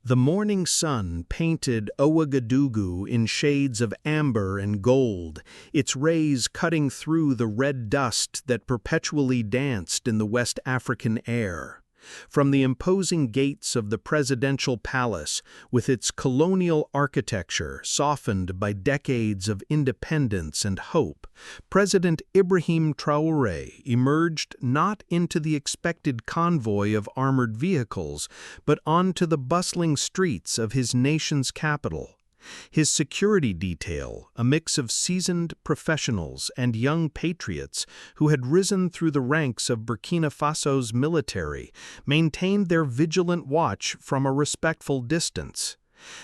The morning sun painted Ouagadougou in shades of amber and gold, its rays cutting through the red dust that perpetually danced in the West African air. From the imposing gates of the presidential palace, with its colonial architecture softened by decades of independence and hope, President Ibrahim Traoré emerged not into the expected convoy of armored vehicles, but onto the bustling streets of his nation's capital. His security detail, a mix of seasoned professionals and young patriots who had risen through the ranks of Burkina Faso's military, maintained their vigilant watch from a respectful distance.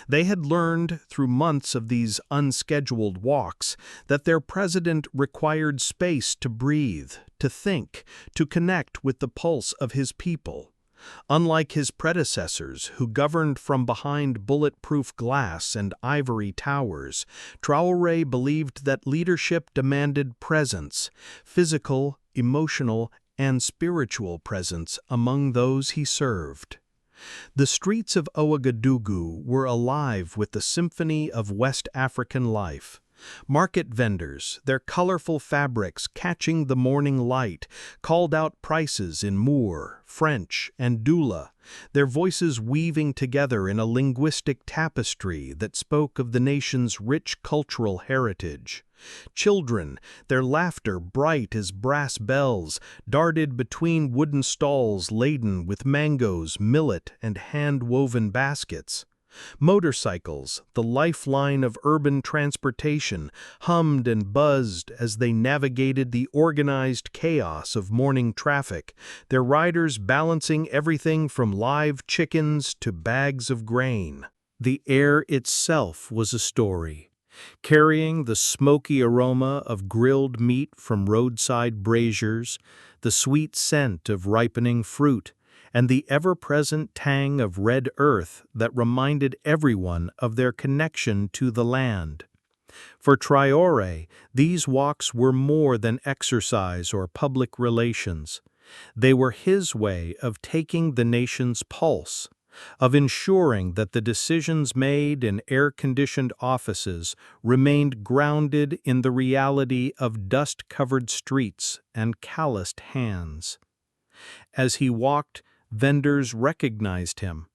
They had learned through months of these unscheduled walks that their president required space to breathe, to think, to connect with the pulse of his people. Unlike his predecessors, who governed from behind bulletproof glass and ivory towers, Traoré believed that leadership demanded presence, physical, emotional, and spiritual presence among those he served. The streets of Ouagadougou were alive with the symphony of West African life. Market vendors, their colorful fabrics catching the morning light, called out prices in Moor, French, and Dula, their voices weaving together in a linguistic tapestry that spoke of the nation's rich cultural heritage. Children, their laughter bright as brass bells, darted between wooden stalls laden with mangoes, millet, and hand-woven baskets. Motorcycles, the lifeline of urban transportation, hummed and buzzed as they navigated the organized chaos of morning traffic, their riders balancing everything from live chickens to bags of grain. The air itself was a story, carrying the smoky aroma of grilled meat from roadside braziers, the sweet scent of ripening fruit, and the ever-present tang of red earth that reminded everyone of their connection to the land. For Traoré, these walks were more than exercise or public relations. They were his way of taking the nation's pulse, of ensuring that the decisions made in air-conditioned offices remained grounded in the reality of dust-covered streets and calloused hands. As he walked, vendors recognized him.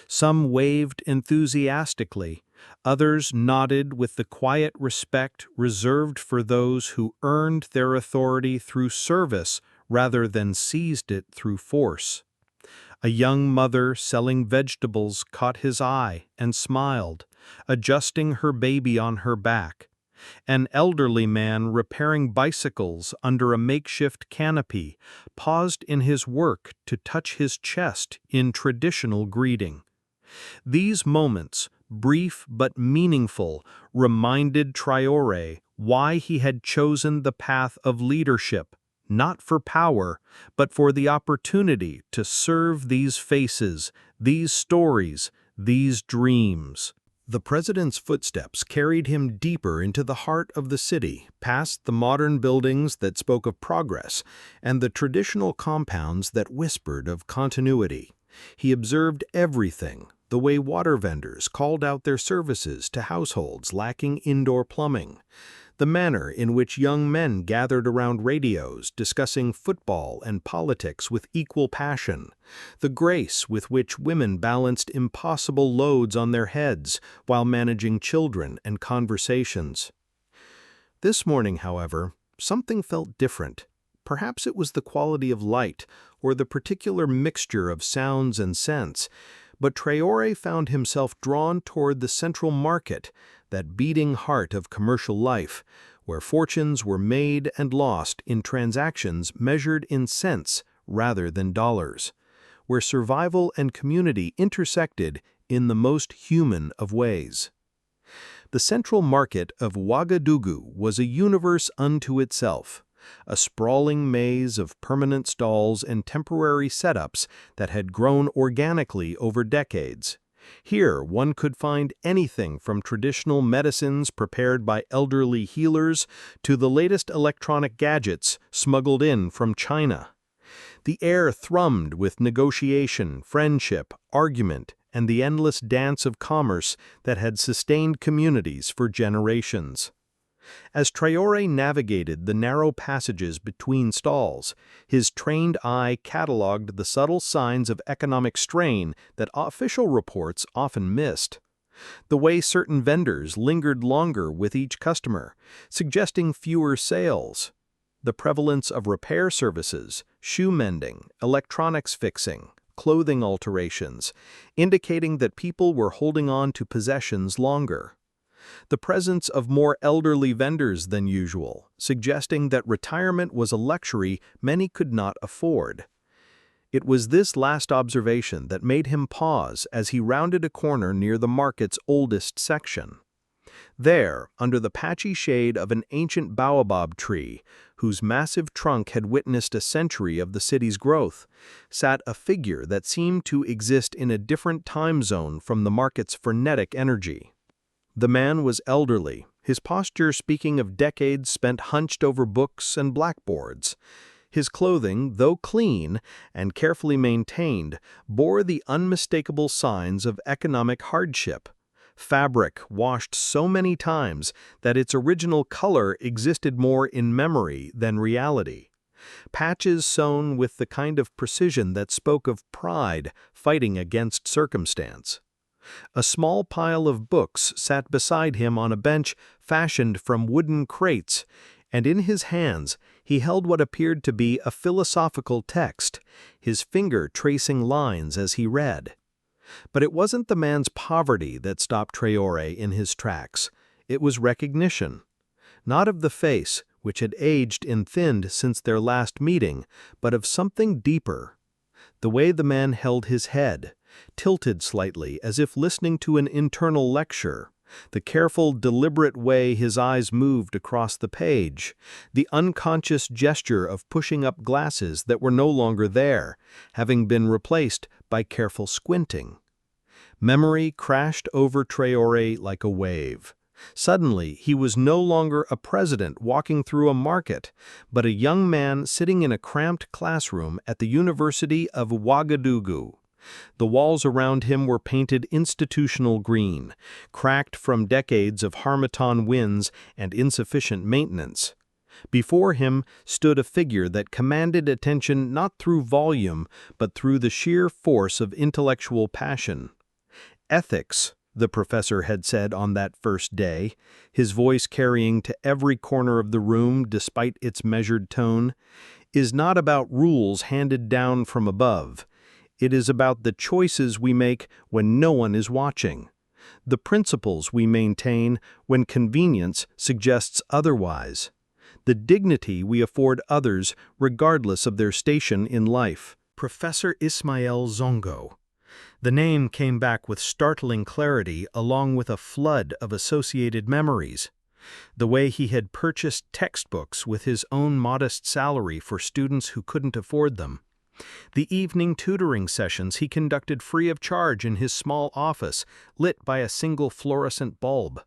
Some waved enthusiastically, others nodded with the quiet respect reserved for those who earned their authority through service rather than seized it through force. A young mother selling vegetables caught his eye and smiled, adjusting her baby on her back. An elderly man repairing bicycles under a makeshift canopy paused in his work to touch his chest in traditional greeting. These moments, brief but meaningful, reminded Traoré why he had chosen the path of leadership, not for power, but for the opportunity to serve these faces, these stories, these dreams. The president's footsteps carried him deeper into the heart of the city, past the modern buildings that spoke of progress and the traditional compounds that whispered of continuity. He observed everything, the way water vendors called out their services to households lacking indoor plumbing, the manner in which young men gathered around radios discussing football and politics with equal passion, the grace with which women balanced impossible loads on their heads while managing children and conversations. This morning, however, something felt different. Perhaps it was the quality of light or the particular mixture of sounds and scents, but Traoré found himself drawn toward the central market, that beating heart of commercial life, where fortunes were made and lost in transactions measured in cents rather than dollars, where survival and community intersected in the most human of ways. The central market of Ouagadougou was a universe unto itself, a sprawling maze of permanent stalls and temporary setups that had grown organically over decades. Here, one could find anything from traditional medicines prepared by elderly healers to the latest electronic gadgets smuggled in from China. The air thrummed with negotiation, friendship, argument, and the endless dance of commerce that had sustained communities for generations. As Traoré navigated the narrow passages between stalls, his trained eye catalogued the subtle signs of economic strain that official reports often missed. The way certain vendors lingered longer with each customer, suggesting fewer sales. The prevalence of repair services, shoe mending, electronics fixing, clothing alterations, indicating that people were holding on to possessions longer. The presence of more elderly vendors than usual, suggesting that retirement was a luxury many could not afford. It was this last observation that made him pause as he rounded a corner near the market's oldest section. There, under the patchy shade of an ancient baobab tree, whose massive trunk had witnessed a century of the city's growth, sat a figure that seemed to exist in a different time zone from the market's frenetic energy. The man was elderly, his posture speaking of decades spent hunched over books and blackboards. His clothing, though clean and carefully maintained, bore the unmistakable signs of economic hardship. Fabric washed so many times that its original color existed more in memory than reality. Patches sewn with the kind of precision that spoke of pride fighting against circumstance. A small pile of books sat beside him on a bench fashioned from wooden crates, and in his hands he held what appeared to be a philosophical text, his finger tracing lines as he read. But it wasn't the man's poverty that stopped Traoré in his tracks. It was recognition. Not of the face, which had aged and thinned since their last meeting, but of something deeper. The way the man held his head, tilted slightly as if listening to an internal lecture, the careful, deliberate way his eyes moved across the page, the unconscious gesture of pushing up glasses that were no longer there, having been replaced by careful squinting. Memory crashed over Traoré like a wave. Suddenly, he was no longer a president walking through a market, but a young man sitting in a cramped classroom at the University of Ouagadougou. The walls around him were painted institutional green, cracked from decades of harmattan winds and insufficient maintenance. Before him stood a figure that commanded attention not through volume, but through the sheer force of intellectual passion. Ethics, the professor had said on that first day, his voice carrying to every corner of the room despite its measured tone, is not about rules handed down from above. It is about the choices we make when no one is watching, the principles we maintain when convenience suggests otherwise, the dignity we afford others regardless of their station in life. Professor Ismael Zongo. The name came back with startling clarity along with a flood of associated memories. The way he had purchased textbooks with his own modest salary for students who couldn't afford them. The evening tutoring sessions he conducted free of charge in his small office, lit by a single fluorescent bulb.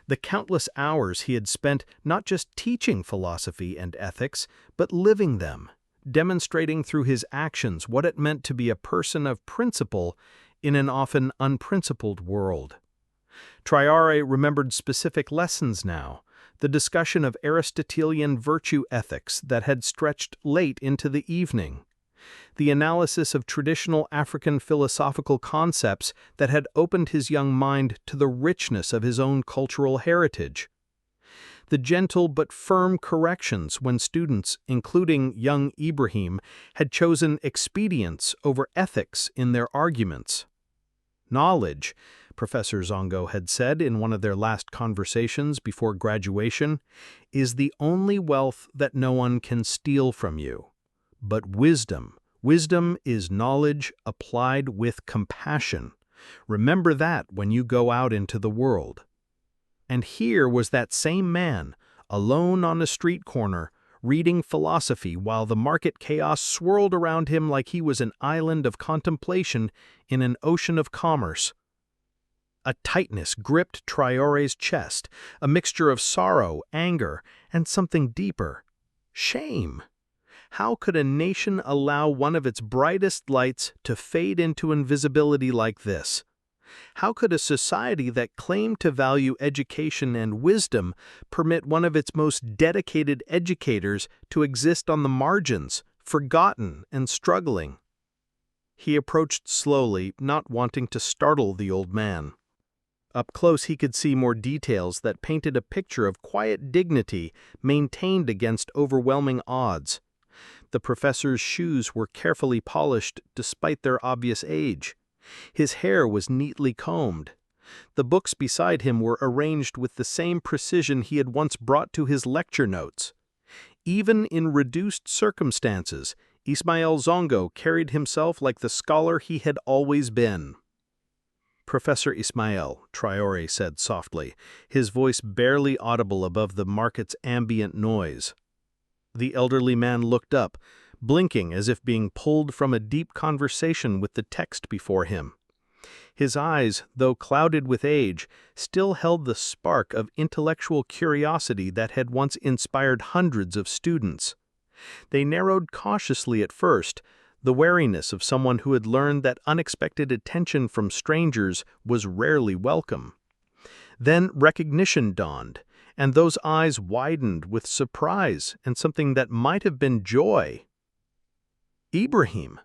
The countless hours he had spent not just teaching philosophy and ethics, but living them, demonstrating through his actions what it meant to be a person of principle in an often unprincipled world. Traoré remembered specific lessons now, the discussion of Aristotelian virtue ethics that had stretched late into the evening, the analysis of traditional African philosophical concepts that had opened his young mind to the richness of his own cultural heritage, the gentle but firm corrections when students, including young Ibrahim, had chosen expedience over ethics in their arguments. Knowledge, Professor Zongo had said in one of their last conversations before graduation, is the only wealth that no one can steal from you. But wisdom is knowledge applied with compassion. Remember that when you go out into the world. And here was that same man, alone on a street corner, reading philosophy while the market chaos swirled around him like he was an island of contemplation in an ocean of commerce. A tightness gripped Traoré's chest, a mixture of sorrow, anger, and something deeper, shame. How could a nation allow one of its brightest lights to fade into invisibility like this? How could a society that claimed to value education and wisdom permit one of its most dedicated educators to exist on the margins, forgotten and struggling? He approached slowly, not wanting to startle the old man. Up close he could see more details that painted a picture of quiet dignity maintained against overwhelming odds. The professor's shoes were carefully polished despite their obvious age. His hair was neatly combed. The books beside him were arranged with the same precision he had once brought to his lecture notes. Even in reduced circumstances, Ismael Zongo carried himself like the scholar he had always been. "Professor Ismael," Traoré said softly, his voice barely audible above the market's ambient noise. The elderly man looked up, blinking as if being pulled from a deep conversation with the text before him. His eyes, though clouded with age, still held the spark of intellectual curiosity that had once inspired hundreds of students. They narrowed cautiously at first, the wariness of someone who had learned that unexpected attention from strangers was rarely welcome. Then recognition dawned, and those eyes widened with surprise and something that might have been joy. "Ibrahim!"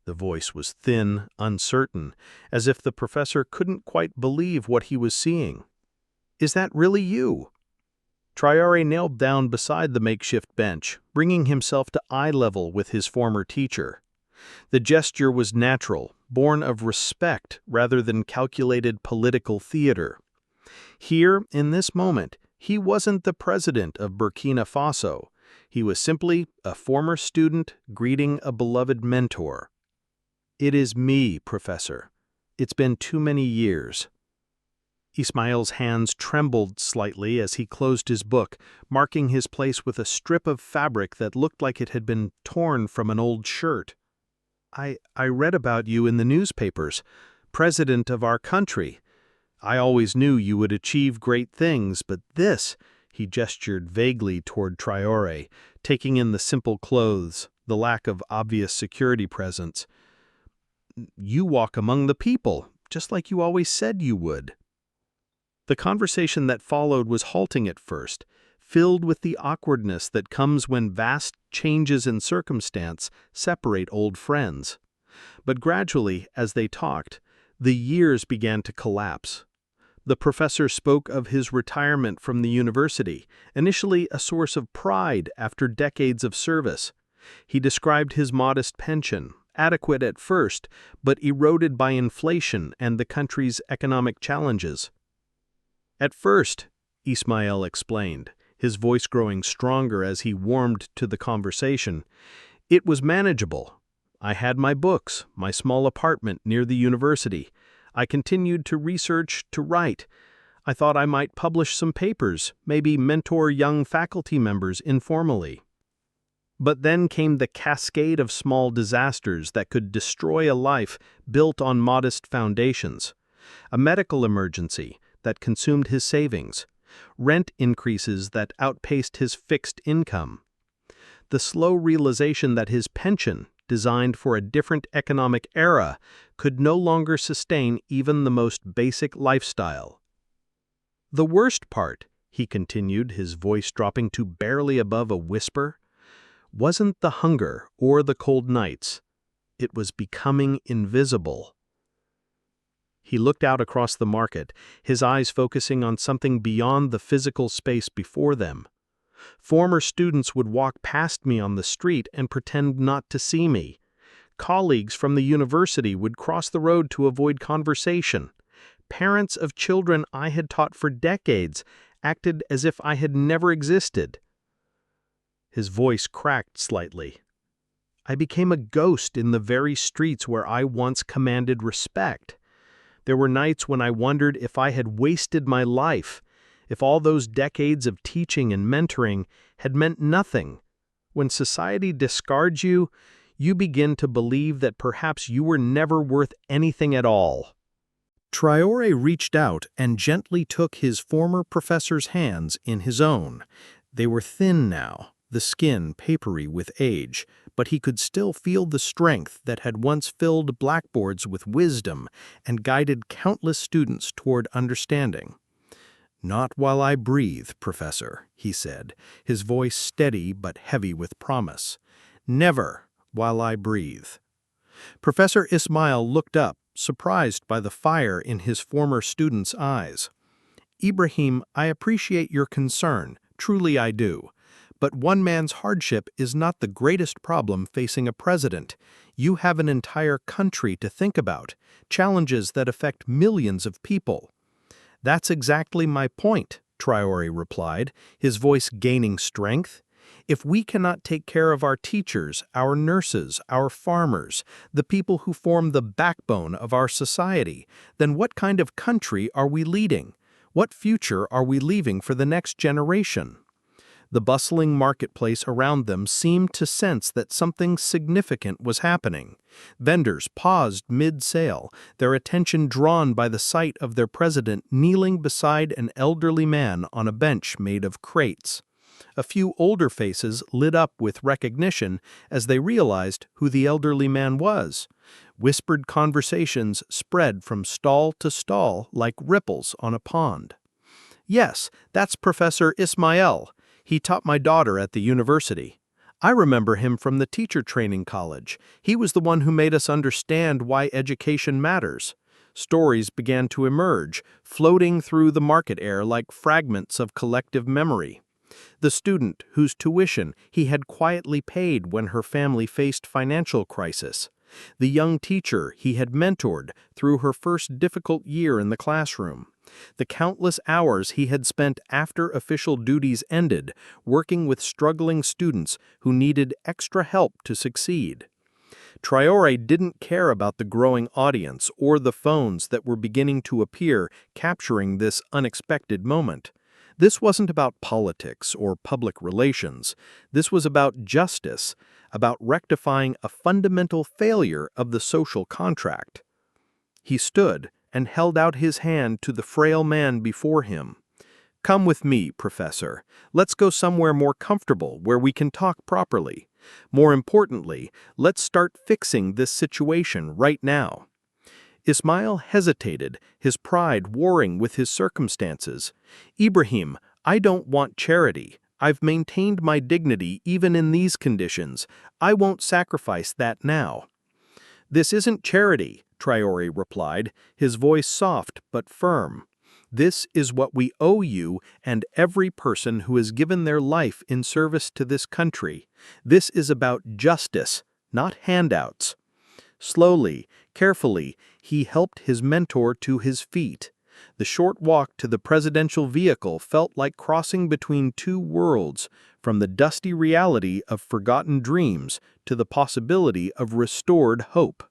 The voice was thin, uncertain, as if the professor couldn't quite believe what he was seeing. "Is that really you?" Traoré knelt down beside the makeshift bench, bringing himself to eye level with his former teacher. The gesture was natural, born of respect rather than calculated political theater. Here, in this moment, he wasn't the president of Burkina Faso. He was simply a former student greeting a beloved mentor. "It is me, Professor. It's been too many years." Ismael's hands trembled slightly as he closed his book, marking his place with a strip of fabric that looked like it had been torn from an old shirt. I read about you in the newspapers, president of our country. I always knew you would achieve great things, but this," he gestured vaguely toward Traoré, taking in the simple clothes, the lack of obvious security presence. "You walk among the people, just like you always said you would." The conversation that followed was halting at first, filled with the awkwardness that comes when vast changes in circumstance separate old friends. But gradually, as they talked, the years began to collapse. The professor spoke of his retirement from the university, initially a source of pride after decades of service. He described his modest pension, adequate at first, but eroded by inflation and the country's economic challenges. "At first," Ismael explained, his voice growing stronger as he warmed to the conversation, "it was manageable. I had my books, my small apartment near the university. I continued to research, to write. I thought I might publish some papers, maybe mentor young faculty members informally. But then came the cascade of small disasters that could destroy a life built on modest foundations. A medical emergency that consumed his savings, rent increases that outpaced his fixed income, the slow realization that his pension, designed for a different economic era, could no longer sustain even the most basic lifestyle. The worst part," he continued, his voice dropping to barely above a whisper, "wasn't the hunger or the cold nights. It was becoming invisible." He looked out across the market, his eyes focusing on something beyond the physical space before them. Former students would walk past me on the street and pretend not to see me. Colleagues from the university would cross the road to avoid conversation. Parents of children I had taught for decades acted as if I had never existed. His voice cracked slightly. "I became a ghost in the very streets where I once commanded respect. There were nights when I wondered if I had wasted my life, if all those decades of teaching and mentoring had meant nothing. When society discards you, you begin to believe that perhaps you were never worth anything at all." Traoré reached out and gently took his former professor's hands in his own. They were thin now, the skin papery with age, but he could still feel the strength that had once filled blackboards with wisdom and guided countless students toward understanding. "Not while I breathe, Professor," he said, his voice steady but heavy with promise. "Never while I breathe." Professor Ismail looked up, surprised by the fire in his former student's eyes. "Ibrahim, I appreciate your concern, truly I do. But one man's hardship is not the greatest problem facing a president. You have an entire country to think about, challenges that affect millions of people." "That's exactly my point," Traoré replied, his voice gaining strength. "If we cannot take care of our teachers, our nurses, our farmers, the people who form the backbone of our society, then what kind of country are we leading? What future are we leaving for the next generation?" The bustling marketplace around them seemed to sense that something significant was happening. Vendors paused mid-sale, their attention drawn by the sight of their president kneeling beside an elderly man on a bench made of crates. A few older faces lit up with recognition as they realized who the elderly man was. Whispered conversations spread from stall to stall like ripples on a pond. "Yes, that's Professor Ismail. He taught my daughter at the university. I remember him from the teacher training college. He was the one who made us understand why education matters." Stories began to emerge, floating through the market air like fragments of collective memory. The student whose tuition he had quietly paid when her family faced financial crisis. The young teacher he had mentored through her first difficult year in the classroom. The countless hours he had spent after official duties ended, working with struggling students who needed extra help to succeed. Traoré didn't care about the growing audience or the phones that were beginning to appear capturing this unexpected moment. This wasn't about politics or public relations. This was about justice, about rectifying a fundamental failure of the social contract. He stood and held out his hand to the frail man before him. "Come with me, Professor. Let's go somewhere more comfortable where we can talk properly. More importantly, let's start fixing this situation right now." Ismail hesitated, his pride warring with his circumstances. "Ibrahim, I don't want charity. I've maintained my dignity even in these conditions. I won't sacrifice that now." "This isn't charity," Traoré replied, his voice soft but firm. "This is what we owe you and every person who has given their life in service to this country. This is about justice, not handouts." Slowly, carefully, he helped his mentor to his feet. The short walk to the presidential vehicle felt like crossing between two worlds, from the dusty reality of forgotten dreams to the possibility of restored hope.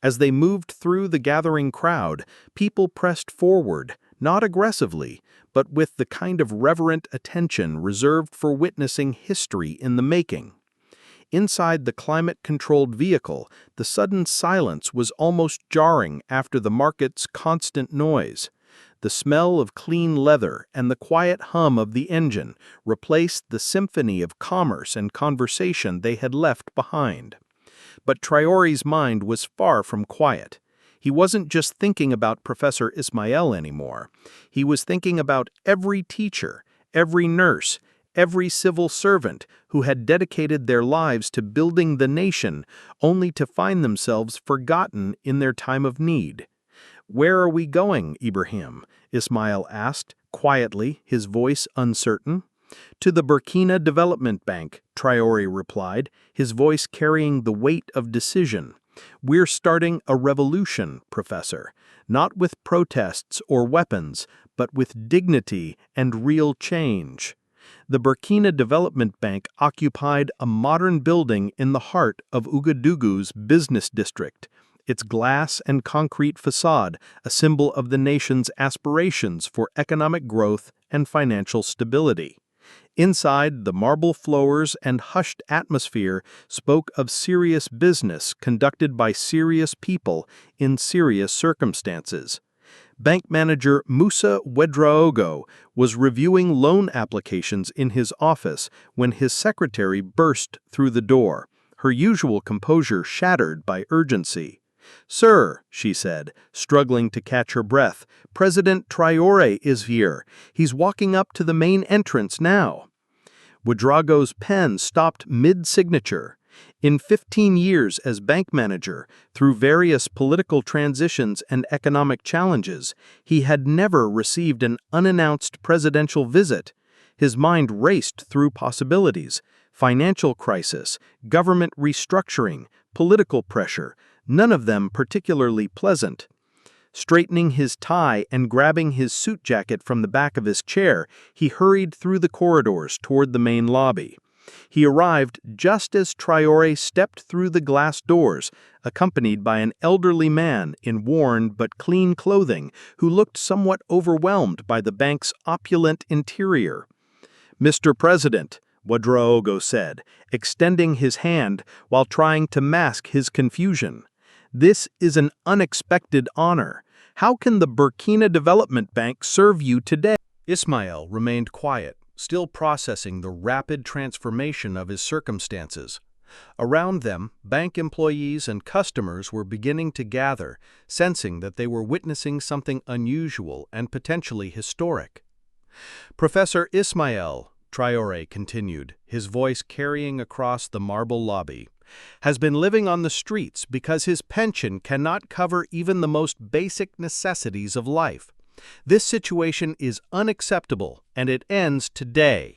As they moved through the gathering crowd, people pressed forward, not aggressively, but with the kind of reverent attention reserved for witnessing history in the making. Inside the climate-controlled vehicle, the sudden silence was almost jarring after the market's constant noise. The smell of clean leather and the quiet hum of the engine replaced the symphony of commerce and conversation they had left behind. But Traoré's mind was far from quiet. He wasn't just thinking about Professor Ismail anymore. He was thinking about every teacher, every nurse, every civil servant who had dedicated their lives to building the nation only to find themselves forgotten in their time of need. "Where are we going, Ibrahim?" Ismail asked, quietly, his voice uncertain. "To the Burkina Development Bank," Traoré replied, his voice carrying the weight of decision. "We're starting a revolution, Professor, not with protests or weapons, but with dignity and real change." The Burkina Development Bank occupied a modern building in the heart of Ouagadougou's business district, its glass and concrete facade a symbol of the nation's aspirations for economic growth and financial stability. Inside, the marble floors and hushed atmosphere spoke of serious business conducted by serious people in serious circumstances. Bank manager Musa Ouagadougou was reviewing loan applications in his office when his secretary burst through the door, her usual composure shattered by urgency. "Sir," she said, struggling to catch her breath, "President Traoré is here. He's walking up to the main entrance now." Ouagadougou's pen stopped mid-signature. In 15 years as bank manager, through various political transitions and economic challenges, he had never received an unannounced presidential visit. His mind raced through possibilities: financial crisis, government restructuring, political pressure, none of them particularly pleasant. Straightening his tie and grabbing his suit jacket from the back of his chair, he hurried through the corridors toward the main lobby. He arrived just as Traoré stepped through the glass doors, accompanied by an elderly man in worn but clean clothing who looked somewhat overwhelmed by the bank's opulent interior. "Mr. President," Ouagadougou said, extending his hand while trying to mask his confusion. "This is an unexpected honor. How can the Burkina Development Bank serve you today?" Ismail remained quiet, still processing the rapid transformation of his circumstances. Around them, bank employees and customers were beginning to gather, sensing that they were witnessing something unusual and potentially historic. "Professor Ismail," Traoré continued, his voice carrying across the marble lobby, "has been living on the streets because his pension cannot cover even the most basic necessities of life. This situation is unacceptable, and it ends today."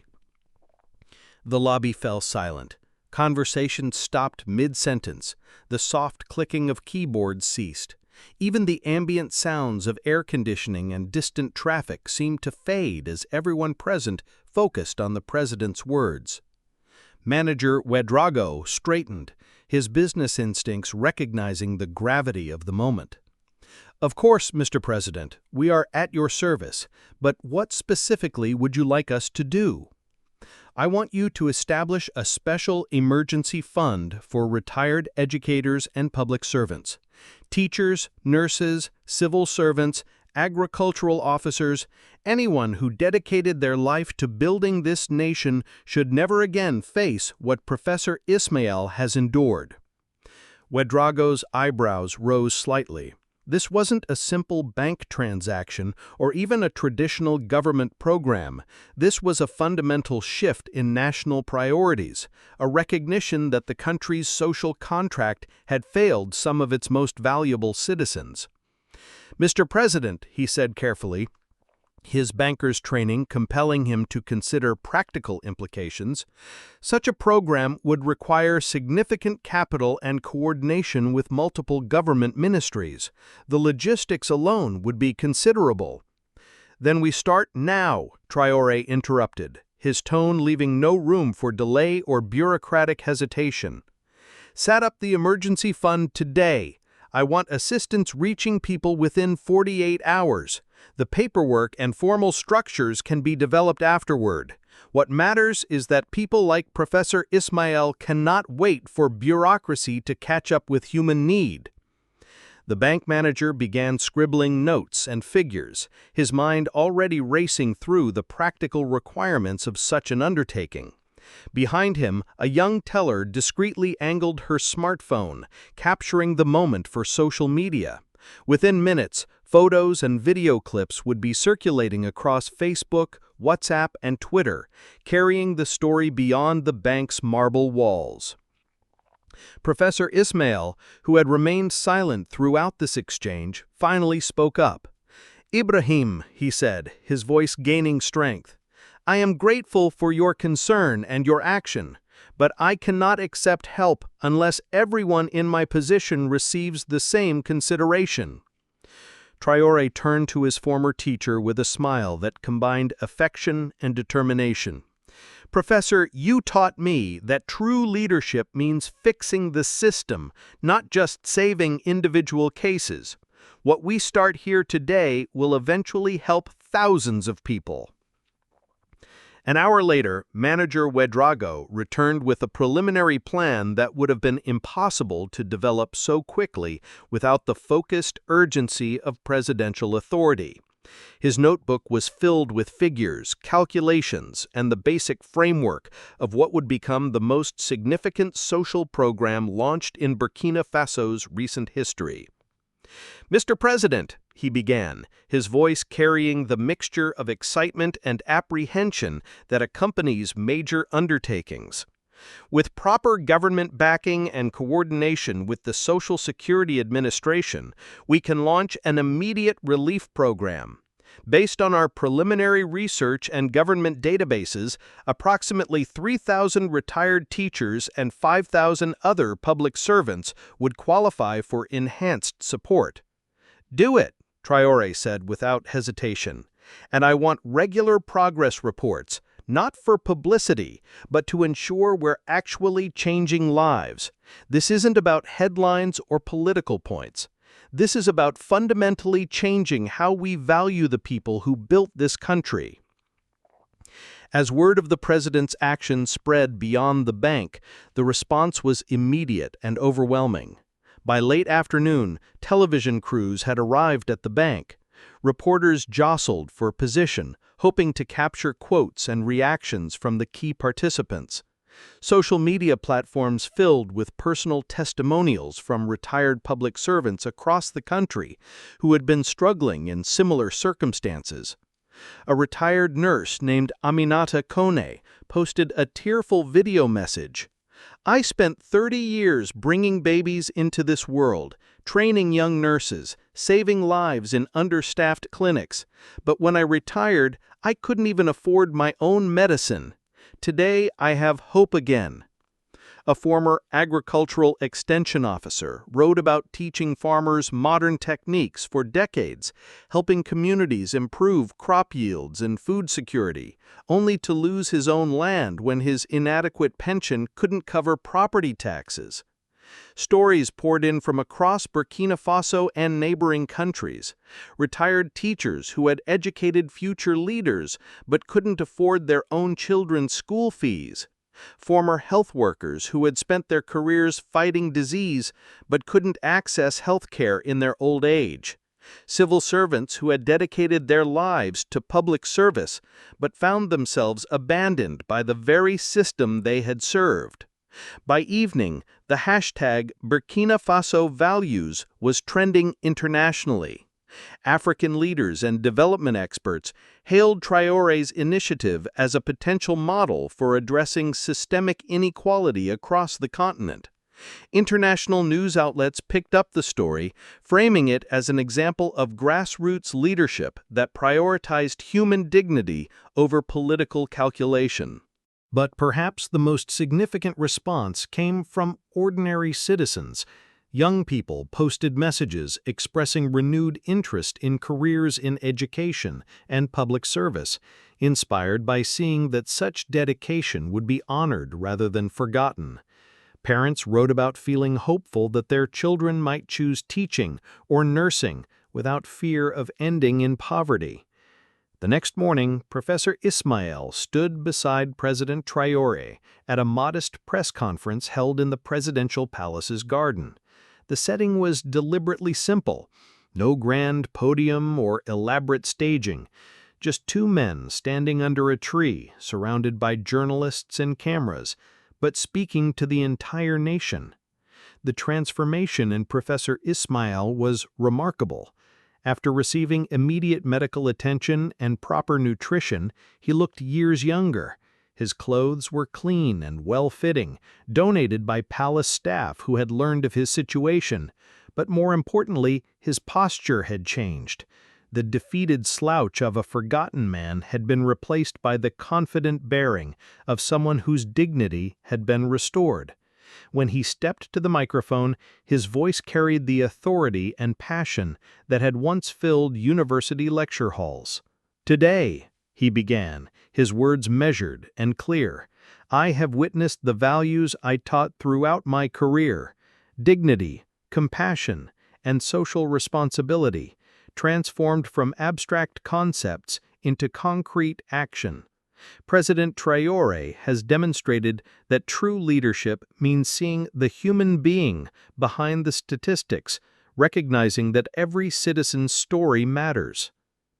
The lobby fell silent. Conversation stopped mid-sentence. The soft clicking of keyboards ceased. Even the ambient sounds of air conditioning and distant traffic seemed to fade as everyone present focused on the president's words. Manager Ouagadougou straightened, his business instincts recognizing the gravity of the moment. "Of course, Mr. President, we are at your service, but what specifically would you like us to do?" "I want you to establish a special emergency fund for retired educators and public servants. Teachers, nurses, civil servants, agricultural officers, anyone who dedicated their life to building this nation should never again face what Professor Ismail has endured." Ouagadougou's eyebrows rose slightly. This wasn't a simple bank transaction or even a traditional government program. This was a fundamental shift in national priorities, a recognition that the country's social contract had failed some of its most valuable citizens. "Mr. President," he said carefully, his banker's training compelling him to consider practical implications, "such a program would require significant capital and coordination with multiple government ministries. The logistics alone would be considerable." "Then we start now," Traoré interrupted, his tone leaving no room for delay or bureaucratic hesitation. "Set up the emergency fund today. I want assistance reaching people within 48 hours. The paperwork and formal structures can be developed afterward. What matters is that people like Professor Ismail cannot wait for bureaucracy to catch up with human need." The bank manager began scribbling notes and figures, his mind already racing through the practical requirements of such an undertaking. Behind him, a young teller discreetly angled her smartphone, capturing the moment for social media. Within minutes, photos and video clips would be circulating across Facebook, WhatsApp, and Twitter, carrying the story beyond the bank's marble walls. Professor Ismail, who had remained silent throughout this exchange, finally spoke up. "Ibrahim," he said, his voice gaining strength, "I am grateful for your concern and your action, but I cannot accept help unless everyone in my position receives the same consideration." Traoré turned to his former teacher with a smile that combined affection and determination. "Professor, you taught me that true leadership means fixing the system, not just saving individual cases. What we start here today will eventually help thousands of people." An hour later, manager Ouagadougou returned with a preliminary plan that would have been impossible to develop so quickly without the focused urgency of presidential authority. His notebook was filled with figures, calculations, and the basic framework of what would become the most significant social program launched in Burkina Faso's recent history. "Mr. President," he began, his voice carrying the mixture of excitement and apprehension that accompanies major undertakings. "With proper government backing and coordination with the Social Security Administration, we can launch an immediate relief program. Based on our preliminary research and government databases, approximately 3,000 retired teachers and 5,000 other public servants would qualify for enhanced support." "Do it," Traoré said without hesitation. "And I want regular progress reports, not for publicity, but to ensure we're actually changing lives. This isn't about headlines or political points. This is about fundamentally changing how we value the people who built this country." As word of the president's action spread beyond the bank, the response was immediate and overwhelming. By late afternoon, television crews had arrived at the bank. Reporters jostled for position, hoping to capture quotes and reactions from the key participants. Social media platforms filled with personal testimonials from retired public servants across the country who had been struggling in similar circumstances. A retired nurse named Aminata Kone posted a tearful video message. "I spent 30 years bringing babies into this world, training young nurses, saving lives in understaffed clinics. But when I retired, I couldn't even afford my own medicine. Today, I have hope again." A former agricultural extension officer wrote about teaching farmers modern techniques for decades, helping communities improve crop yields and food security, only to lose his own land when his inadequate pension couldn't cover property taxes. Stories poured in from across Burkina Faso and neighboring countries. Retired teachers who had educated future leaders but couldn't afford their own children's school fees. Former health workers who had spent their careers fighting disease but couldn't access health care in their old age. Civil servants who had dedicated their lives to public service but found themselves abandoned by the very system they had served. By evening, the hashtag Burkina Faso Values was trending internationally. African leaders and development experts hailed Traoré's initiative as a potential model for addressing systemic inequality across the continent. International news outlets picked up the story, framing it as an example of grassroots leadership that prioritized human dignity over political calculation. But perhaps the most significant response came from ordinary citizens. Young people posted messages expressing renewed interest in careers in education and public service, inspired by seeing that such dedication would be honored rather than forgotten. Parents wrote about feeling hopeful that their children might choose teaching or nursing without fear of ending in poverty. The next morning, Professor Ismail stood beside President Traoré at a modest press conference held in the presidential palace's garden. The setting was deliberately simple, no grand podium or elaborate staging, just two men standing under a tree, surrounded by journalists and cameras, but speaking to the entire nation. The transformation in Professor Ismail was remarkable. After receiving immediate medical attention and proper nutrition, he looked years younger. His clothes were clean and well-fitting, donated by palace staff who had learned of his situation. But more importantly, his posture had changed. The defeated slouch of a forgotten man had been replaced by the confident bearing of someone whose dignity had been restored. When he stepped to the microphone, his voice carried the authority and passion that had once filled university lecture halls. "Today," he began, his words measured and clear, "I have witnessed the values I taught throughout my career: dignity, compassion, and social responsibility, transformed from abstract concepts into concrete action. President Traoré has demonstrated that true leadership means seeing the human being behind the statistics, recognizing that every citizen's story matters.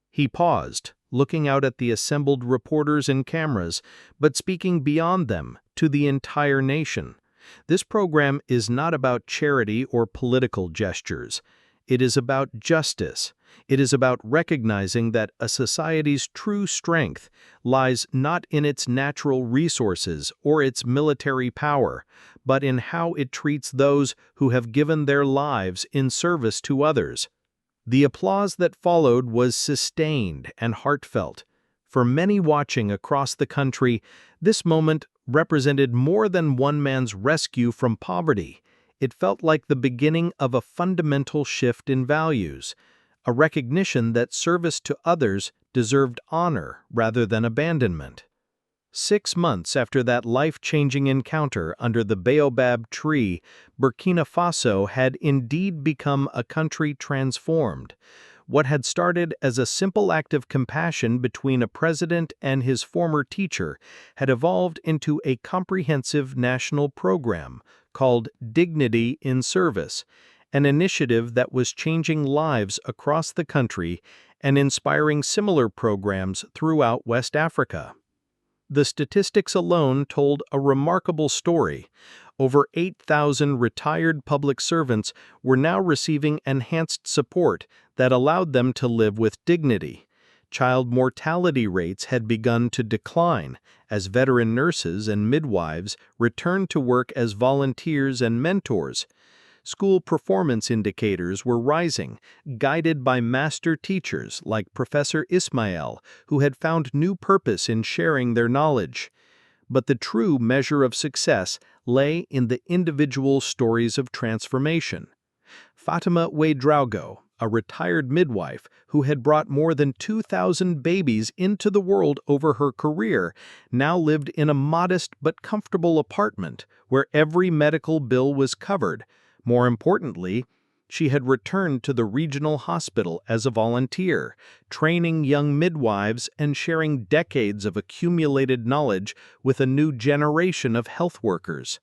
He paused, looking out at the assembled reporters and cameras, but speaking beyond them to the entire nation. This program is not about charity or political gestures. It is about justice. It is about recognizing that a society's true strength lies not in its natural resources or its military power, but in how it treats those who have given their lives in service to others. The applause that followed was sustained and heartfelt. For many watching across the country, this moment represented more than one man's rescue from poverty. It felt like the beginning of a fundamental shift in values, a recognition that service to others deserved honor rather than abandonment. 6 months after that life-changing encounter under the baobab tree, Burkina Faso had indeed become a country transformed. What had started as a simple act of compassion between a president and his former teacher had evolved into a comprehensive national program called Dignity in Service, an initiative that was changing lives across the country and inspiring similar programs throughout West Africa. The statistics alone told a remarkable story. Over 8,000 retired public servants were now receiving enhanced support that allowed them to live with dignity. Child mortality rates had begun to decline as veteran nurses and midwives returned to work as volunteers and mentors. School performance indicators were rising, guided by master teachers like Professor Ismail, who had found new purpose in sharing their knowledge. But the true measure of success lay in the individual stories of transformation. Fatima Ouagadougou, a retired midwife who had brought more than 2,000 babies into the world over her career, now lived in a modest but comfortable apartment where every medical bill was covered. More importantly, she had returned to the regional hospital as a volunteer, training young midwives and sharing decades of accumulated knowledge with a new generation of health workers.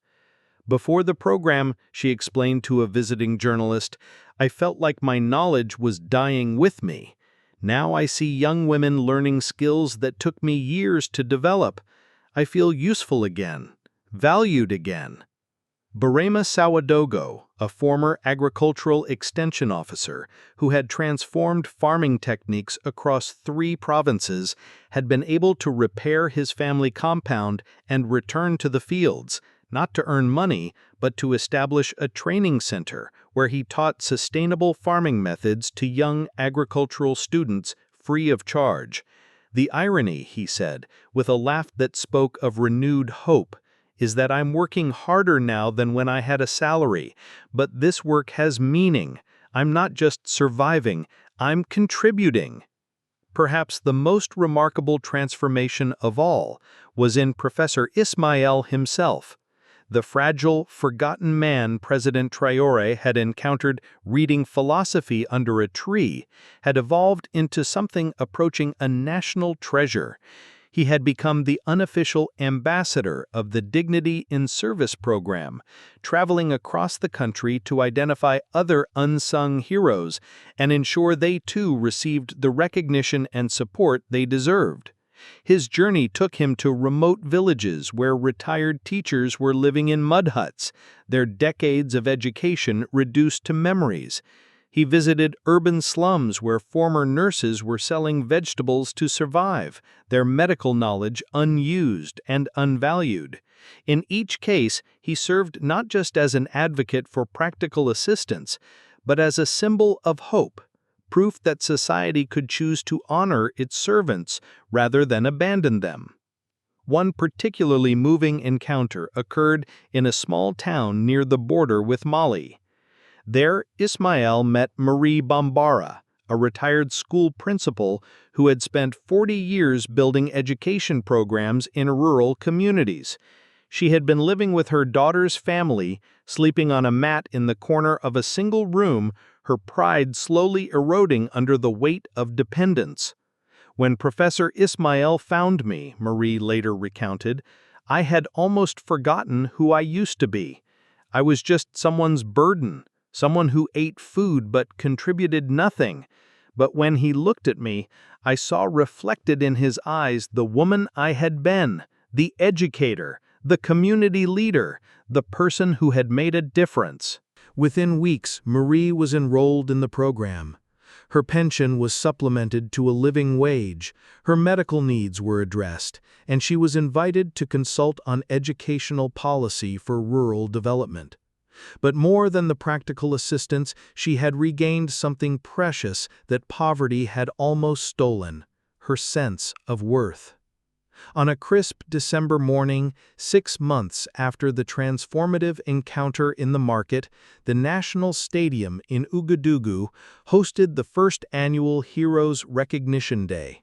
Before the program, she explained to a visiting journalist, "I felt like my knowledge was dying with me. Now I see young women learning skills that took me years to develop. I feel useful again, valued again." Barema Ouagadougou, a former agricultural extension officer who had transformed farming techniques across 3 provinces, had been able to repair his family compound and return to the fields, not to earn money, but to establish a training center where he taught sustainable farming methods to young agricultural students free of charge. "The irony," he said, with a laugh that spoke of renewed hope, "is that I'm working harder now than when I had a salary, but this work has meaning. I'm not just surviving, I'm contributing." Perhaps the most remarkable transformation of all was in Professor Ismail himself. The fragile, forgotten man President Traoré had encountered reading philosophy under a tree had evolved into something approaching a national treasure. He had become the unofficial ambassador of the Dignity in Service program, traveling across the country to identify other unsung heroes and ensure they too received the recognition and support they deserved. His journey took him to remote villages where retired teachers were living in mud huts, their decades of education reduced to memories. He visited urban slums where former nurses were selling vegetables to survive, their medical knowledge unused and unvalued. In each case, he served not just as an advocate for practical assistance, but as a symbol of hope, proof that society could choose to honor its servants rather than abandon them. One particularly moving encounter occurred in a small town near the border with Mali. There, Ismail met Marie Bambara, a retired school principal who had spent 40 years building education programs in rural communities. She had been living with her daughter's family, sleeping on a mat in the corner of a single room, her pride slowly eroding under the weight of dependence. When Professor Ismail found me, Marie later recounted, I had almost forgotten who I used to be. I was just someone's burden, someone who ate food but contributed nothing. But when he looked at me, I saw reflected in his eyes the woman I had been, the educator, the community leader, the person who had made a difference. Within weeks, Marie was enrolled in the program. Her pension was supplemented to a living wage, her medical needs were addressed, and she was invited to consult on educational policy for rural development. But more than the practical assistance, she had regained something precious that poverty had almost stolen: her sense of worth. On a crisp December morning, 6 months after the transformative encounter in the market, the National Stadium in Ouagadougou hosted the first annual Heroes Recognition Day.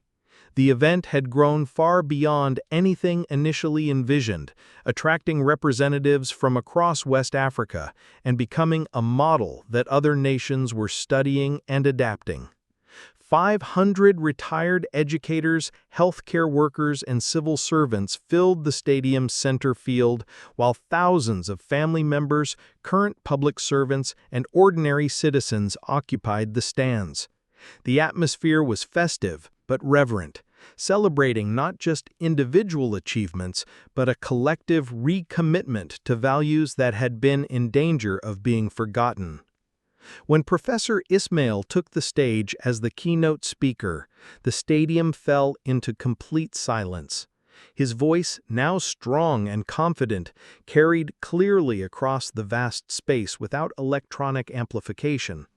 The event had grown far beyond anything initially envisioned, attracting representatives from across West Africa and becoming a model that other nations were studying and adapting. 500 retired educators, healthcare workers, and civil servants filled the stadium's center field, while thousands of family members, current public servants, and ordinary citizens occupied the stands. The atmosphere was festive but reverent, celebrating not just individual achievements, but a collective recommitment to values that had been in danger of being forgotten. When Professor Ismail took the stage as the keynote speaker, the stadium fell into complete silence. His voice, now strong and confident, carried clearly across the vast space without electronic amplification.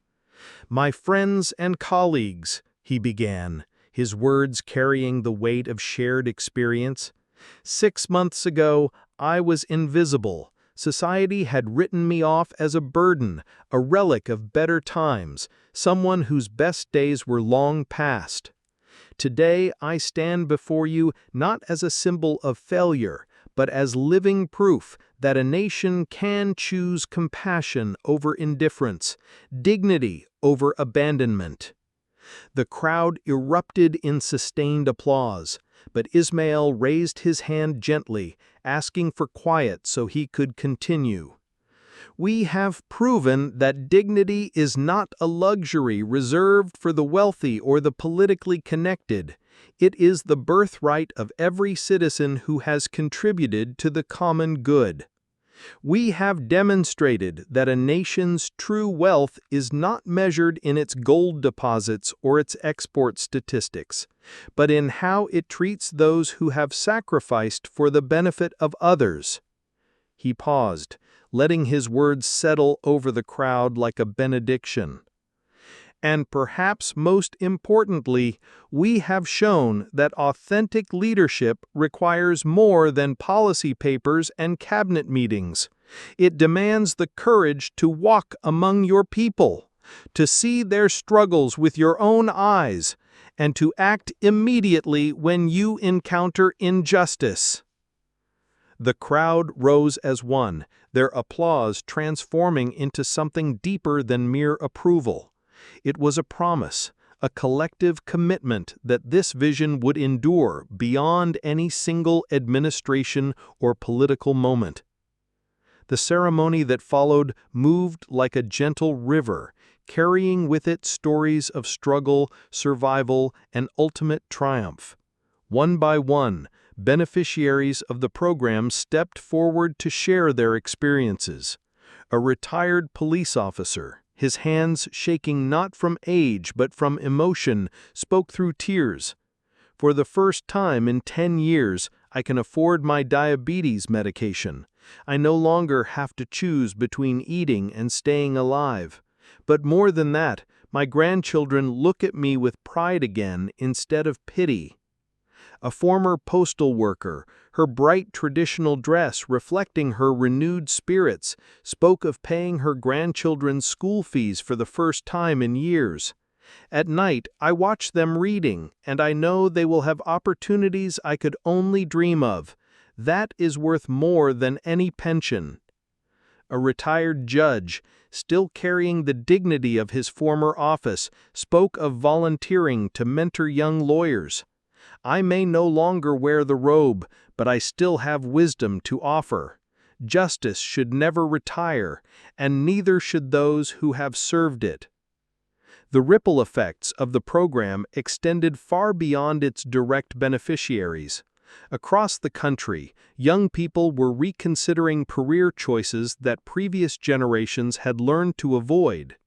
"My friends and colleagues," he began, his words carrying the weight of shared experience. "6 months ago, I was invisible. Society had written me off as a burden, a relic of better times, someone whose best days were long past. Today I stand before you not as a symbol of failure, but as living proof that a nation can choose compassion over indifference, dignity over abandonment." The crowd erupted in sustained applause, but Ismail raised his hand gently, asking for quiet so he could continue. "We have proven that dignity is not a luxury reserved for the wealthy or the politically connected. It is the birthright of every citizen who has contributed to the common good. We have demonstrated that a nation's true wealth is not measured in its gold deposits or its export statistics, but in how it treats those who have sacrificed for the benefit of others." He paused, letting his words settle over the crowd like a benediction. "And perhaps most importantly, we have shown that authentic leadership requires more than policy papers and cabinet meetings. It demands the courage to walk among your people, to see their struggles with your own eyes, and to act immediately when you encounter injustice." The crowd rose as one, their applause transforming into something deeper than mere approval. It was a promise, a collective commitment that this vision would endure beyond any single administration or political moment. The ceremony that followed moved like a gentle river, carrying with it stories of struggle, survival, and ultimate triumph. One by one, beneficiaries of the program stepped forward to share their experiences. A retired police officer, his hands shaking not from age but from emotion, spoke through tears. "For the first time in 10 years, I can afford my diabetes medication. I no longer have to choose between eating and staying alive. But more than that, my grandchildren look at me with pride again instead of pity." A former postal worker, her bright traditional dress reflecting her renewed spirits, spoke of paying her grandchildren's school fees for the first time in years. "At night, I watch them reading, and I know they will have opportunities I could only dream of. That is worth more than any pension." a retired judge, still carrying the dignity of his former office, spoke of volunteering to mentor young lawyers. "I may no longer wear the robe, but I still have wisdom to offer. Justice should never retire, and neither should those who have served it." The ripple effects of the program extended far beyond its direct beneficiaries. Across the country, young people were reconsidering career choices that previous generations had learned to avoid.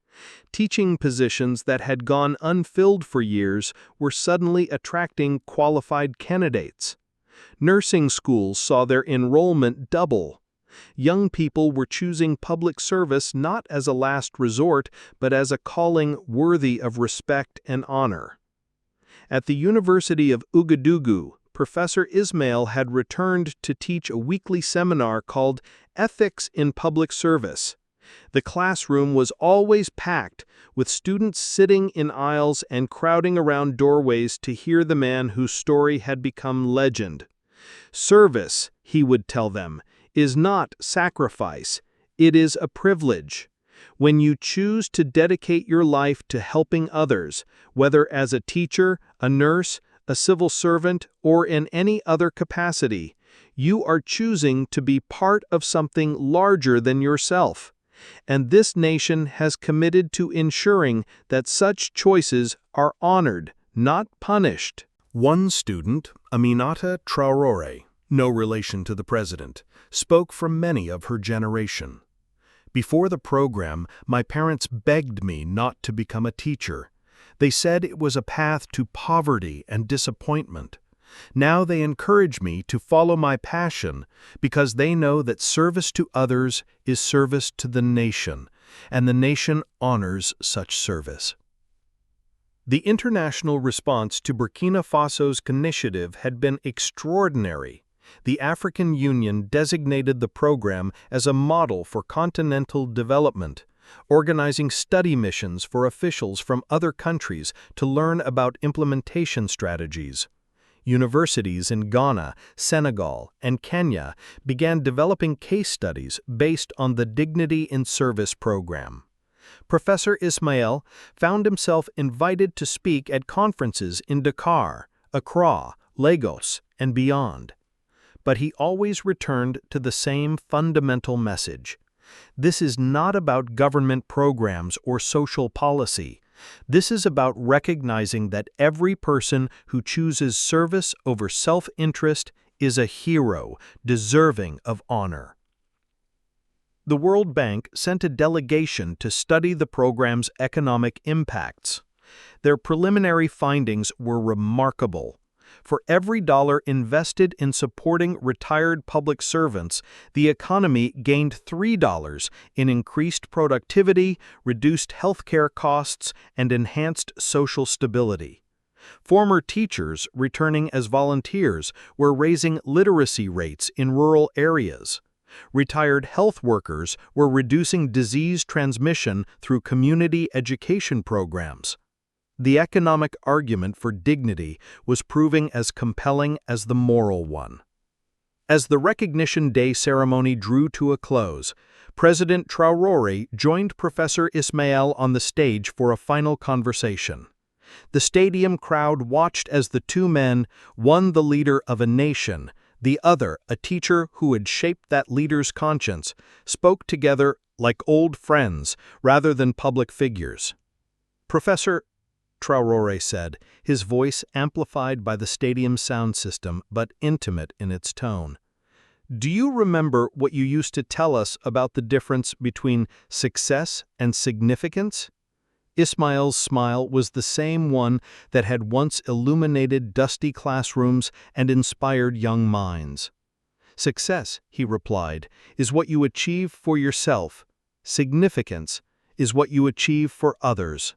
Teaching positions that had gone unfilled for years were suddenly attracting qualified candidates. Nursing schools saw their enrollment double. Young people were choosing public service not as a last resort, but as a calling worthy of respect and honor. At the University of Ouagadougou, Professor Ismail had returned to teach a weekly seminar called Ethics in Public Service. The classroom was always packed, with students sitting in aisles and crowding around doorways to hear the man whose story had become legend. "Service," he would tell them, "is not sacrifice, it is a privilege. When you choose to dedicate your life to helping others, whether as a teacher, a nurse, a civil servant, or in any other capacity, you are choosing to be part of something larger than yourself. And this nation has committed to ensuring that such choices are honored, not punished." One student, Aminata Traoré, no relation to the president, spoke for many of her generation. "Before the program, my parents begged me not to become a teacher. They said it was a path to poverty and disappointment. Now they encourage me to follow my passion because they know that service to others is service to the nation, and the nation honors such service." The international response to Burkina Faso's initiative had been extraordinary. The African Union designated the program as a model for continental development, organizing study missions for officials from other countries to learn about implementation strategies. Universities in Ghana, Senegal, and Kenya began developing case studies based on the Dignity in Service program. Professor Ismail found himself invited to speak at conferences in Dakar, Accra, Lagos, and beyond. But he always returned to the same fundamental message. This is not about government programs or social policy. This is about recognizing that every person who chooses service over self-interest is a hero, deserving of honor. The World Bank sent a delegation to study the program's economic impacts. Their preliminary findings were remarkable. For every dollar invested in supporting retired public servants, the economy gained $3 in increased productivity, reduced healthcare costs, and enhanced social stability. Former teachers returning as volunteers were raising literacy rates in rural areas. Retired health workers were reducing disease transmission through community education programs. The economic argument for dignity was proving as compelling as the moral one. As the Recognition Day ceremony drew to a close, President Traoré joined Professor Ismail on the stage for a final conversation. The stadium crowd watched as the two men, one the leader of a nation, the other a teacher who had shaped that leader's conscience, spoke together like old friends rather than public figures. "Professor," Traoré said, his voice amplified by the stadium's sound system but intimate in its tone, "do you remember what you used to tell us about the difference between success and significance?" Ismail's smile was the same one that had once illuminated dusty classrooms and inspired young minds. "Success," he replied, "is what you achieve for yourself. Significance is what you achieve for others."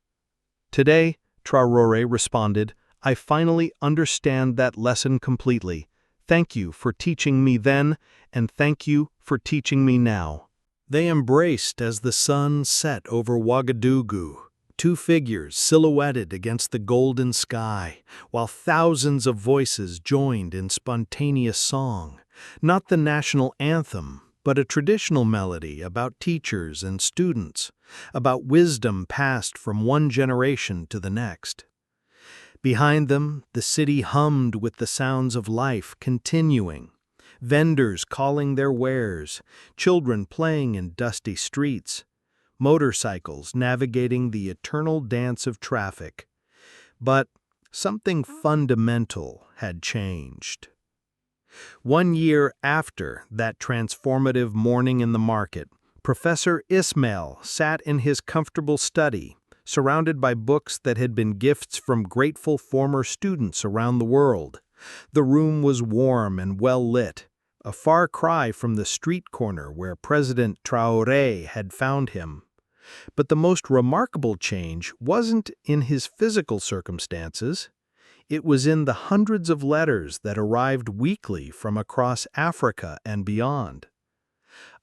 "Today," Traoré responded, "I finally understand that lesson completely. Thank you for teaching me then, and thank you for teaching me now." They embraced as the sun set over Ouagadougou, two figures silhouetted against the golden sky, while thousands of voices joined in spontaneous song, not the national anthem, but a traditional melody about teachers and students, about wisdom passed from one generation to the next. Behind them, the city hummed with the sounds of life continuing, vendors calling their wares, children playing in dusty streets, motorcycles navigating the eternal dance of traffic. But something fundamental had changed. 1 year after that transformative morning in the market, Professor Ismail sat in his comfortable study, surrounded by books that had been gifts from grateful former students around the world. The room was warm and well lit, a far cry from the street corner where President Traoré had found him. But the most remarkable change wasn't in his physical circumstances. It was in the hundreds of letters that arrived weekly from across Africa and beyond.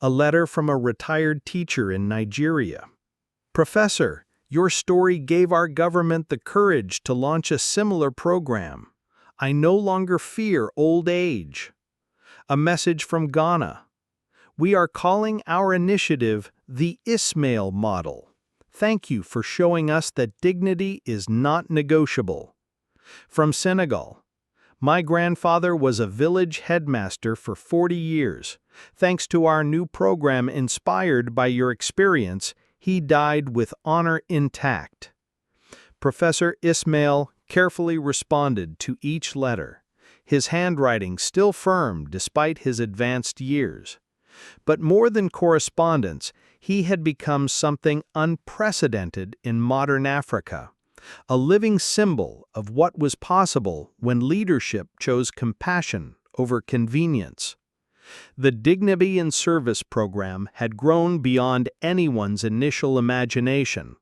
A letter from a retired teacher in Nigeria. "Professor, your story gave our government the courage to launch a similar program. I no longer fear old age." A message from Ghana. "We are calling our initiative the Ismail Model. Thank you for showing us that dignity is not negotiable." From Senegal. "My grandfather was a village headmaster for 40 years. Thanks to our new program inspired by your experience, he died with honor intact." Professor Ismail carefully responded to each letter, his handwriting still firm despite his advanced years. But more than correspondence, he had become something unprecedented in modern Africa, a living symbol of what was possible when leadership chose compassion over convenience. The Dignity in Service program had grown beyond anyone's initial imagination.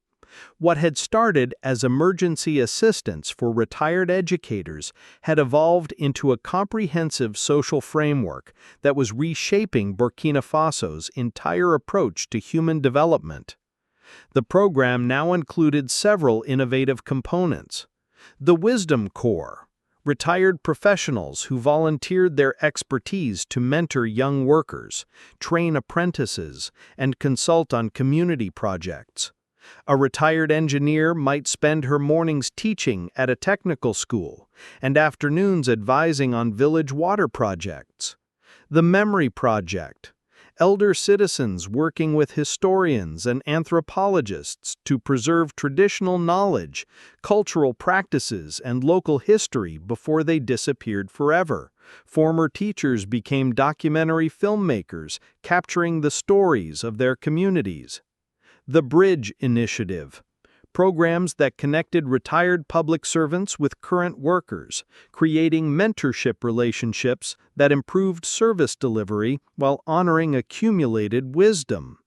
What had started as emergency assistance for retired educators had evolved into a comprehensive social framework that was reshaping Burkina Faso's entire approach to human development. The program now included several innovative components. The Wisdom Corps, retired professionals who volunteered their expertise to mentor young workers, train apprentices, and consult on community projects. A retired engineer might spend her mornings teaching at a technical school and afternoons advising on village water projects. The Memory Project, elder citizens working with historians and anthropologists to preserve traditional knowledge, cultural practices, and local history before they disappeared forever. Former teachers became documentary filmmakers, capturing the stories of their communities. The Bridge Initiative, programs that connected retired public servants with current workers, creating mentorship relationships that improved service delivery while honoring accumulated wisdom.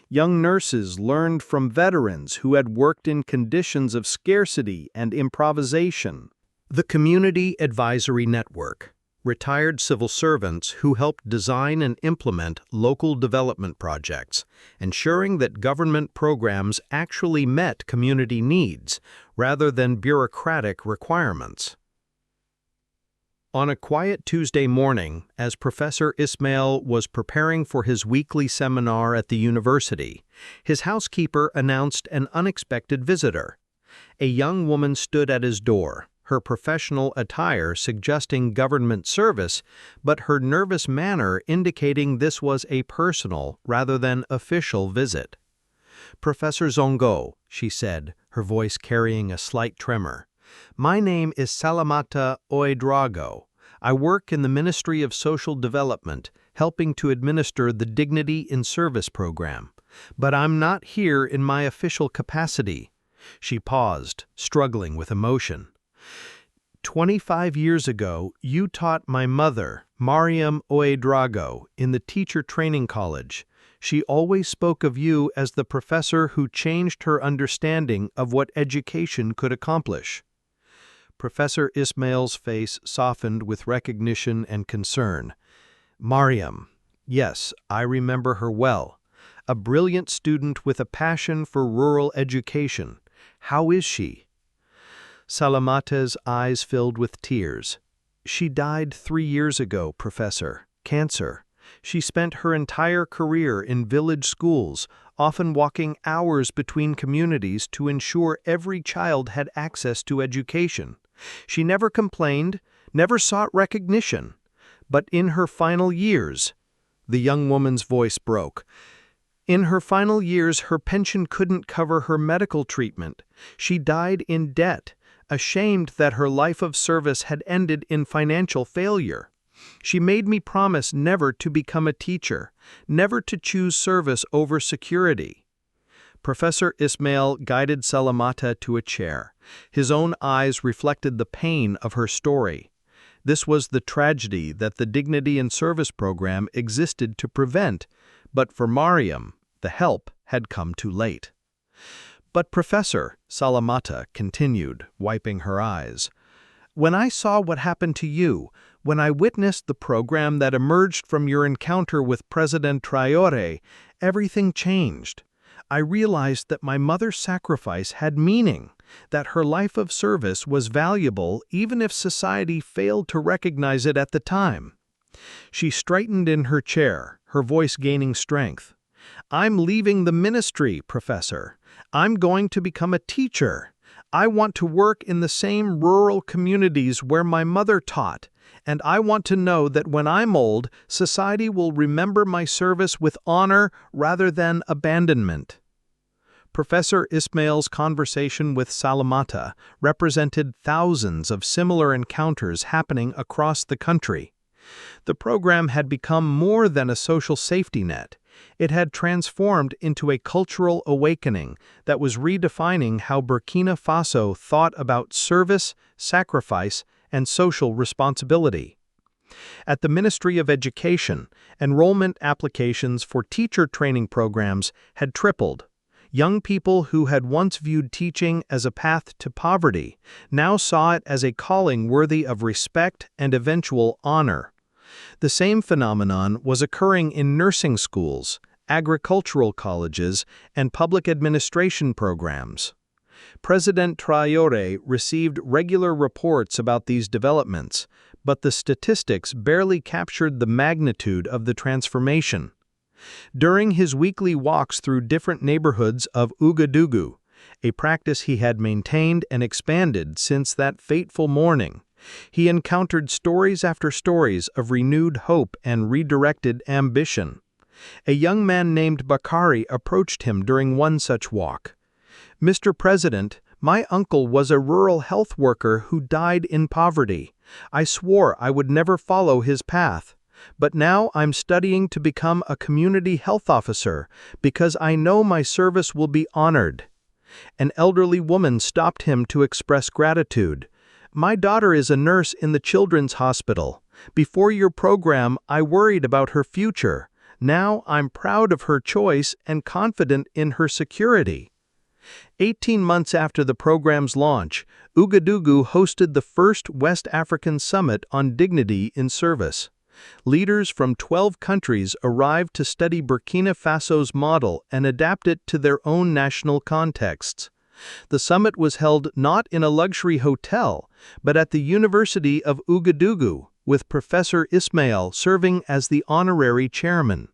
Young nurses learned from veterans who had worked in conditions of scarcity and improvisation. The Community Advisory Network, retired civil servants who helped design and implement local development projects, ensuring that government programs actually met community needs rather than bureaucratic requirements. On a quiet Tuesday morning, as Professor Ismail was preparing for his weekly seminar at the university, his housekeeper announced an unexpected visitor. A young woman stood at his door, her professional attire suggesting government service, but her nervous manner indicating this was a personal rather than official visit. "Professor Zongo," she said, her voice carrying a slight tremor. "My name is Salamata Ouedraogo. I work in the Ministry of Social Development, helping to administer the Dignity in Service program. But I'm not here in my official capacity." She paused, struggling with emotion. 25 years ago, you taught my mother, Mariam Ouedraogo, in the teacher training college. She always spoke of you as the professor who changed her understanding of what education could accomplish. Professor Ismail's face softened with recognition and concern. "Mariam, yes, I remember her well. A brilliant student with a passion for rural education. How is she?" Salamata's eyes filled with tears. "She died 3 years ago, Professor. Cancer. She spent her entire career in village schools, often walking hours between communities to ensure every child had access to education. She never complained, never sought recognition. But in her final years, the young woman's voice broke. In her final years, her pension couldn't cover her medical treatment. She died in debt, ashamed that her life of service had ended in financial failure. She made me promise never to become a teacher, never to choose service over security. Professor Ismail guided Salamata to a chair. His own eyes reflected the pain of her story. This was the tragedy that the Dignity in Service program existed to prevent, but for Mariam, the help had come too late. "But Professor," Salamata continued, wiping her eyes, "when I saw what happened to you, when I witnessed the program that emerged from your encounter with President Traoré, everything changed. I realized that my mother's sacrifice had meaning, that her life of service was valuable even if society failed to recognize it at the time." She straightened in her chair, her voice gaining strength. "I'm leaving the ministry, Professor. I'm going to become a teacher. I want to work in the same rural communities where my mother taught, and I want to know that when I'm old, society will remember my service with honor rather than abandonment." Professor Ismail's conversation with Salamata represented thousands of similar encounters happening across the country. The program had become more than a social safety net. It had transformed into a cultural awakening that was redefining how Burkina Faso thought about service, sacrifice, and social responsibility. At the Ministry of Education, enrollment applications for teacher training programs had tripled. Young people who had once viewed teaching as a path to poverty now saw it as a calling worthy of respect and eventual honor. The same phenomenon was occurring in nursing schools, agricultural colleges, and public administration programs. President Traoré received regular reports about these developments, but the statistics barely captured the magnitude of the transformation. During his weekly walks through different neighborhoods of Ouagadougou, a practice he had maintained and expanded since that fateful morning, he encountered stories after stories of renewed hope and redirected ambition. A young man named Bakari approached him during one such walk. "Mr. President, my uncle was a rural health worker who died in poverty. I swore I would never follow his path. But now I'm studying to become a community health officer because I know my service will be honored." An elderly woman stopped him to express gratitude. "My daughter is a nurse in the children's hospital. Before your program, I worried about her future. Now I'm proud of her choice and confident in her security." 18 months after the program's launch, Ouagadougou hosted the first West African Summit on Dignity in Service. Leaders from 12 countries arrived to study Burkina Faso's model and adapt it to their own national contexts. The summit was held not in a luxury hotel, but at the University of Ouagadougou, with Professor Ismail serving as the honorary chairman.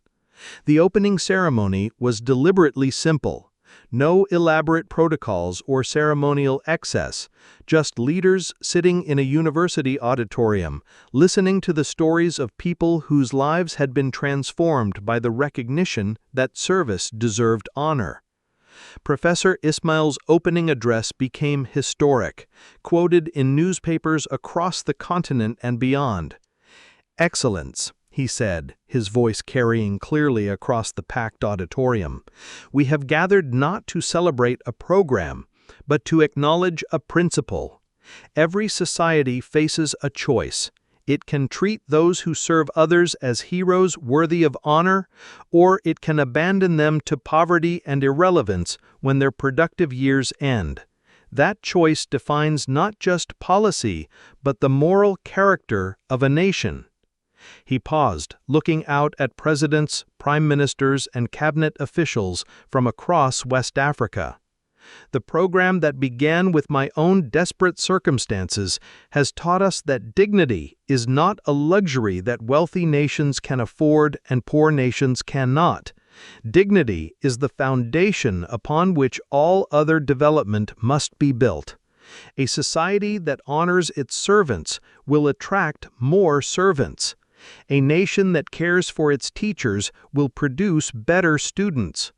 The opening ceremony was deliberately simple. No elaborate protocols or ceremonial excess, just leaders sitting in a university auditorium, listening to the stories of people whose lives had been transformed by the recognition that service deserved honor. Professor Ismail's opening address became historic, quoted in newspapers across the continent and beyond. "Excellence," he said, his voice carrying clearly across the packed auditorium. "We have gathered not to celebrate a program, but to acknowledge a principle. Every society faces a choice. It can treat those who serve others as heroes worthy of honor, or it can abandon them to poverty and irrelevance when their productive years end. That choice defines not just policy, but the moral character of a nation." He paused, looking out at presidents, prime ministers, and cabinet officials from across West Africa. The program that began with my own desperate circumstances has taught us that dignity is not a luxury that wealthy nations can afford and poor nations cannot. Dignity is the foundation upon which all other development must be built. A society that honors its servants will attract more servants. A nation that cares for its teachers will produce better students.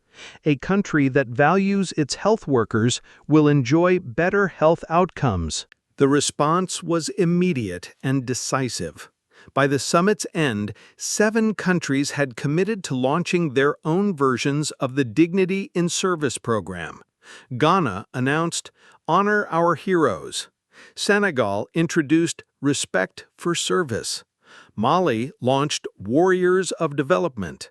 A country that values its health workers will enjoy better health outcomes. The response was immediate and decisive. By the summit's end, 7 countries had committed to launching their own versions of the Dignity in Service program. Ghana announced, "Honor our heroes." Senegal introduced Respect for Service. Mali launched Warriors of Development.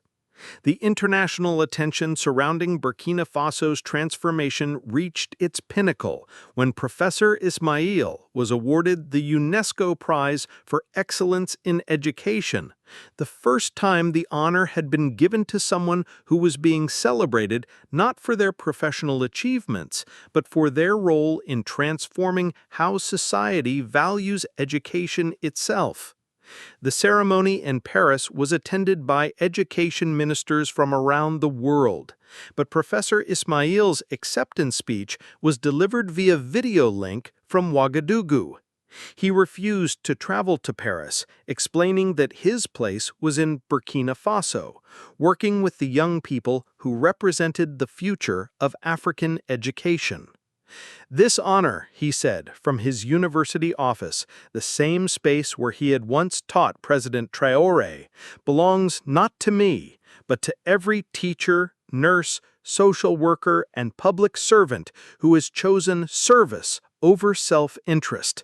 The international attention surrounding Burkina Faso's transformation reached its pinnacle when Professor Ismail was awarded the UNESCO Prize for Excellence in Education, the first time the honor had been given to someone who was being celebrated not for their professional achievements, but for their role in transforming how society values education itself. The ceremony in Paris was attended by education ministers from around the world, but Professor Ismail's acceptance speech was delivered via video link from Ouagadougou. He refused to travel to Paris, explaining that his place was in Burkina Faso, working with the young people who represented the future of African education. "This honor," he said, from his university office, the same space where he had once taught President Traoré, "belongs not to me, but to every teacher, nurse, social worker, and public servant who has chosen service over self-interest.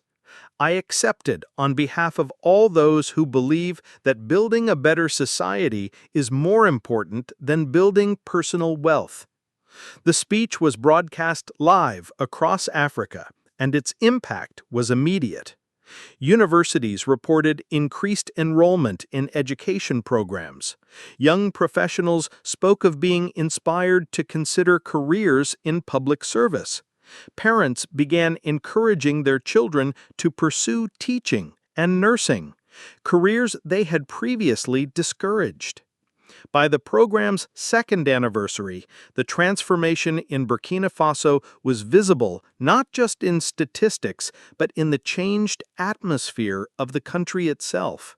I accept it on behalf of all those who believe that building a better society is more important than building personal wealth." The speech was broadcast live across Africa, and its impact was immediate. Universities reported increased enrollment in education programs. Young professionals spoke of being inspired to consider careers in public service. Parents began encouraging their children to pursue teaching and nursing, careers they had previously discouraged. By the program's second anniversary, the transformation in Burkina Faso was visible not just in statistics, but in the changed atmosphere of the country itself.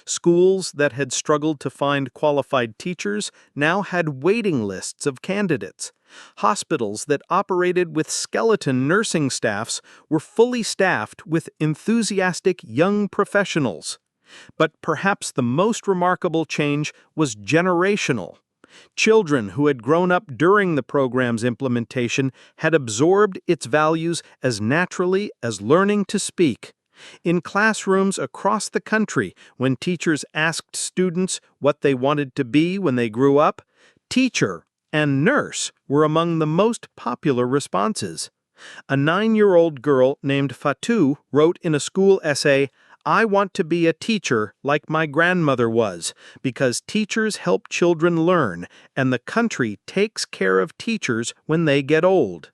Schools that had struggled to find qualified teachers now had waiting lists of candidates. Hospitals that operated with skeleton nursing staffs were fully staffed with enthusiastic young professionals. But perhaps the most remarkable change was generational. Children who had grown up during the program's implementation had absorbed its values as naturally as learning to speak. In classrooms across the country, when teachers asked students what they wanted to be when they grew up, teacher and nurse were among the most popular responses. A 9-year-old girl named Fatou wrote in a school essay, "I want to be a teacher like my grandmother was, because teachers help children learn, and the country takes care of teachers when they get old."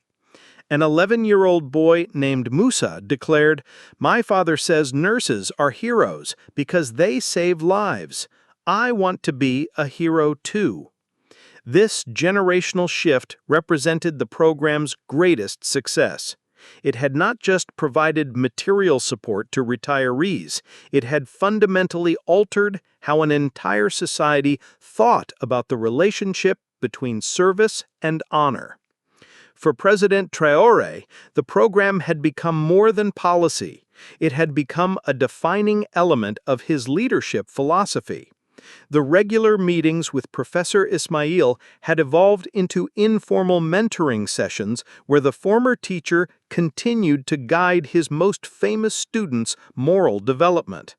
An 11-year-old boy named Musa declared, "My father says nurses are heroes because they save lives. I want to be a hero too." This generational shift represented the program's greatest success. It had not just provided material support to retirees, it had fundamentally altered how an entire society thought about the relationship between service and honor. For President Traoré, the program had become more than policy. It had become a defining element of his leadership philosophy. The regular meetings with Professor Ismail had evolved into informal mentoring sessions where the former teacher continued to guide his most famous students' moral development.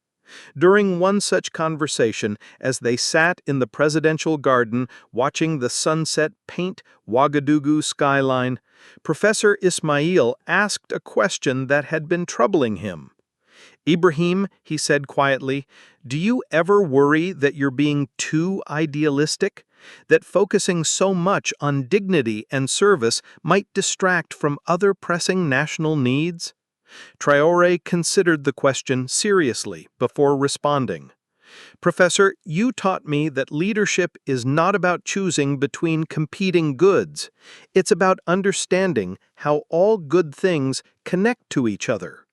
During one such conversation, as they sat in the presidential garden watching the sunset paint Ouagadougou skyline, Professor Ismail asked a question that had been troubling him. "Ibrahim," he said quietly, "do you ever worry that you're being too idealistic? that focusing so much on dignity and service might distract from other pressing national needs? Traoré considered the question seriously before responding. Professor, you taught me that leadership is not about choosing between competing goods. It's about understanding how all good things connect to each other.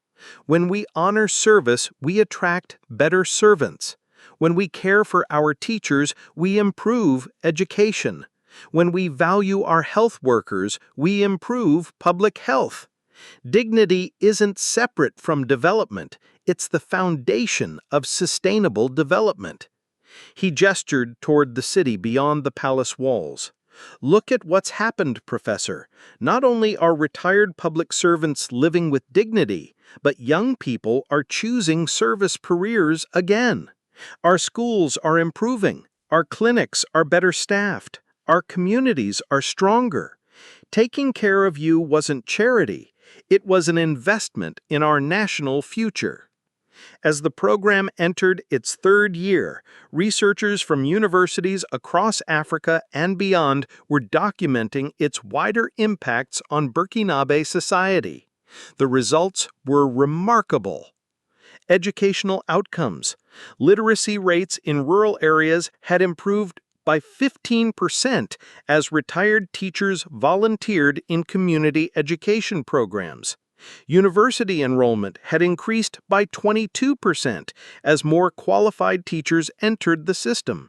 When we honor service, we attract better servants. When we care for our teachers, we improve education. When we value our health workers, we improve public health. Dignity isn't separate from development, it's the foundation of sustainable development. He gestured toward the city beyond the palace walls. Look at what's happened, Professor. Not only are retired public servants living with dignity, but young people are choosing service careers again. Our schools are improving. Our clinics are better staffed. Our communities are stronger. Taking care of you wasn't charity. It was an investment in our national future. As the program entered its third year, researchers from universities across Africa and beyond were documenting its wider impacts on Burkinabe society. The results were remarkable. Educational outcomes. Literacy rates in rural areas had improved by 15% as retired teachers volunteered in community education programs. University enrollment had increased by 22% as more qualified teachers entered the system.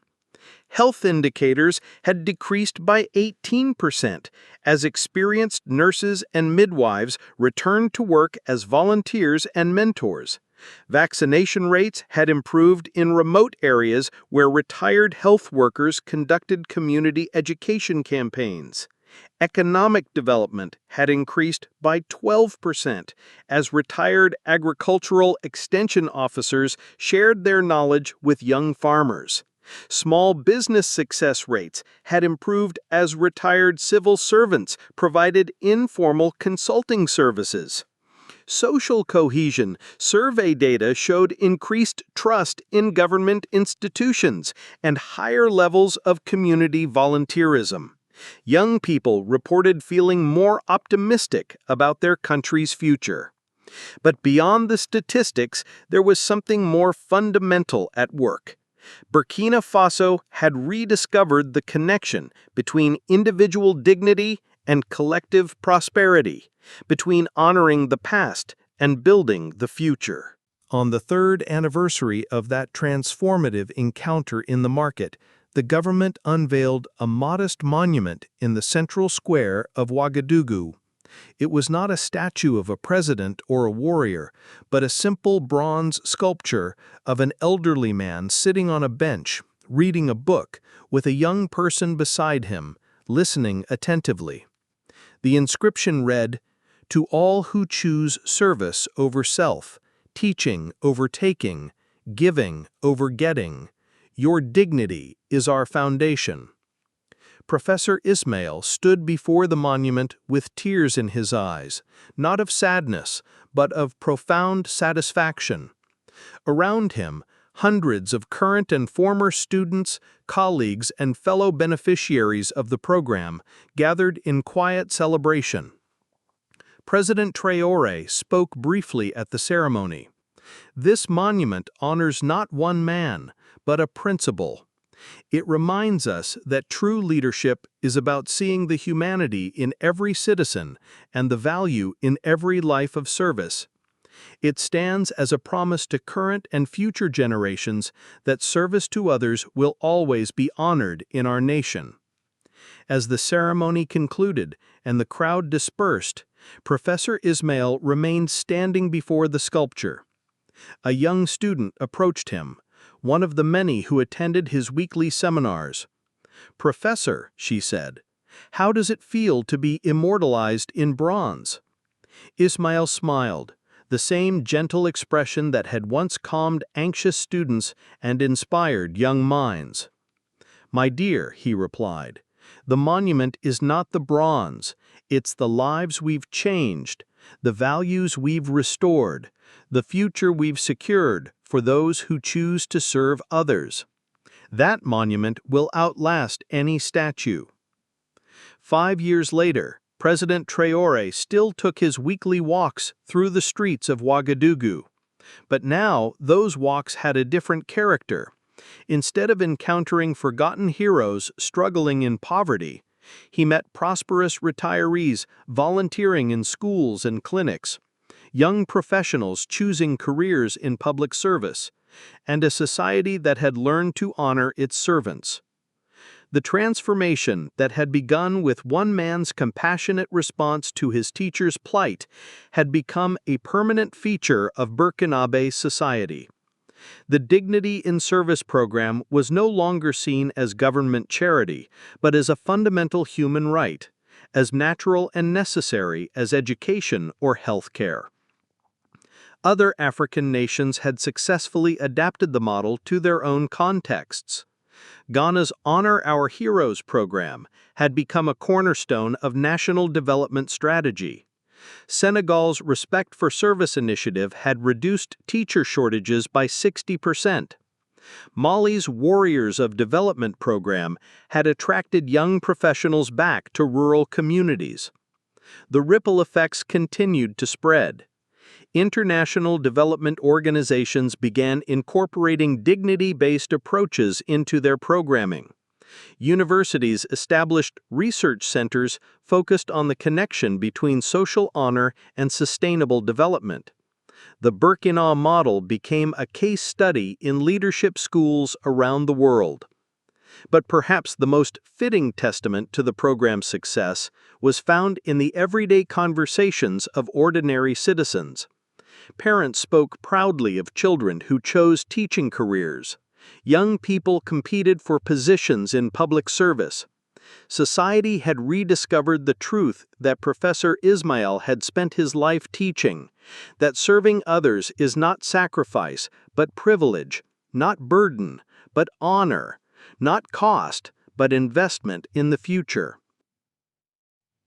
Health indicators had decreased by 18% as experienced nurses and midwives returned to work as volunteers and mentors. Vaccination rates had improved in remote areas where retired health workers conducted community education campaigns. Economic development had increased by 12% as retired agricultural extension officers shared their knowledge with young farmers. Small business success rates had improved as retired civil servants provided informal consulting services. Social cohesion. Survey data showed increased trust in government institutions and higher levels of community volunteerism. Young people reported feeling more optimistic about their country's future. But beyond the statistics, there was something more fundamental at work. Burkina Faso had rediscovered the connection between individual dignity and collective prosperity, between honoring the past and building the future. On the third anniversary of that transformative encounter in the market, the government unveiled a modest monument in the central square of Ouagadougou. It was not a statue of a president or a warrior, but a simple bronze sculpture of an elderly man sitting on a bench, reading a book, with a young person beside him, listening attentively. The inscription read, "To all who choose service over self, teaching over taking, giving over getting, your dignity is our foundation." Professor Ismail stood before the monument with tears in his eyes, not of sadness, but of profound satisfaction. Around him, hundreds of current and former students, colleagues, and fellow beneficiaries of the program gathered in quiet celebration. President Traoré spoke briefly at the ceremony. This monument honors not one man, but a principle. It reminds us that true leadership is about seeing the humanity in every citizen and the value in every life of service. It stands as a promise to current and future generations that service to others will always be honored in our nation. As the ceremony concluded and the crowd dispersed, Professor Ismail remained standing before the sculpture. A young student approached him, one of the many who attended his weekly seminars. "Professor," she said, "how does it feel to be immortalized in bronze?" Ismail smiled, the same gentle expression that had once calmed anxious students and inspired young minds. "My dear," he replied, "the monument is not the bronze, it's the lives we've changed, the values we've restored, the future we've secured for those who choose to serve others." That monument will outlast any statue. 5 years later, President Traoré still took his weekly walks through the streets of Ouagadougou. But now, those walks had a different character. Instead of encountering forgotten heroes struggling in poverty, he met prosperous retirees volunteering in schools and clinics, young professionals choosing careers in public service, and a society that had learned to honor its servants. The transformation that had begun with one man's compassionate response to his teacher's plight had become a permanent feature of Burkinabe society. The Dignity in Service program was no longer seen as government charity, but as a fundamental human right, as natural and necessary as education or health care. Other African nations had successfully adapted the model to their own contexts. Ghana's Honor Our Heroes program had become a cornerstone of national development strategy. Senegal's Respect for Service initiative had reduced teacher shortages by 60%. Mali's Warriors of Development program had attracted young professionals back to rural communities. The ripple effects continued to spread. International development organizations began incorporating dignity-based approaches into their programming. Universities established research centers focused on the connection between social honor and sustainable development. The Burkina model became a case study in leadership schools around the world. But perhaps the most fitting testament to the program's success was found in the everyday conversations of ordinary citizens. Parents spoke proudly of children who chose teaching careers. Young people competed for positions in public service. Society had rediscovered the truth that Professor Ismail had spent his life teaching, that serving others is not sacrifice, but privilege, not burden, but honor, not cost, but investment in the future.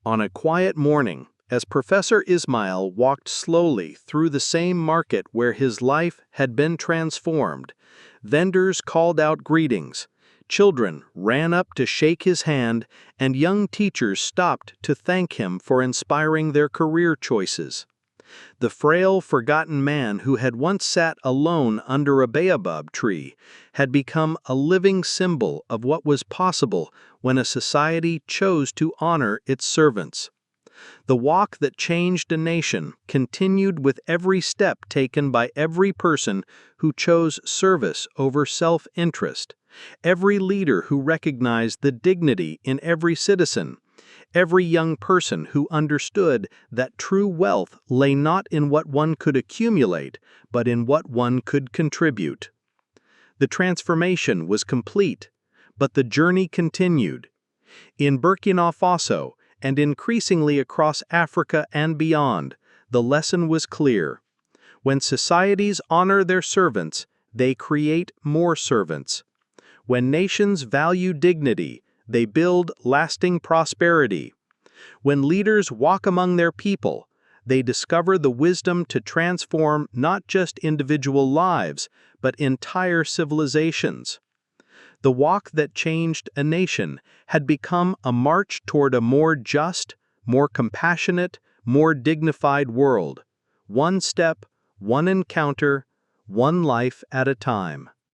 On a quiet morning, as Professor Ismail walked slowly through the same market where his life had been transformed, vendors called out greetings, children ran up to shake his hand, and young teachers stopped to thank him for inspiring their career choices. The frail, forgotten man who had once sat alone under a baobab tree had become a living symbol of what was possible when a society chose to honor its servants. The walk that changed a nation continued with every step taken by every person who chose service over self-interest, every leader who recognized the dignity in every citizen, every young person who understood that true wealth lay not in what one could accumulate, but in what one could contribute. The transformation was complete, but the journey continued. In Burkina Faso, and increasingly across Africa and beyond, the lesson was clear. When societies honor their servants, they create more servants. When nations value dignity, they build lasting prosperity. When leaders walk among their people, they discover the wisdom to transform not just individual lives, but entire civilizations. The walk that changed a nation had become a march toward a more just, more compassionate, more dignified world. One step, one encounter, one life at a time.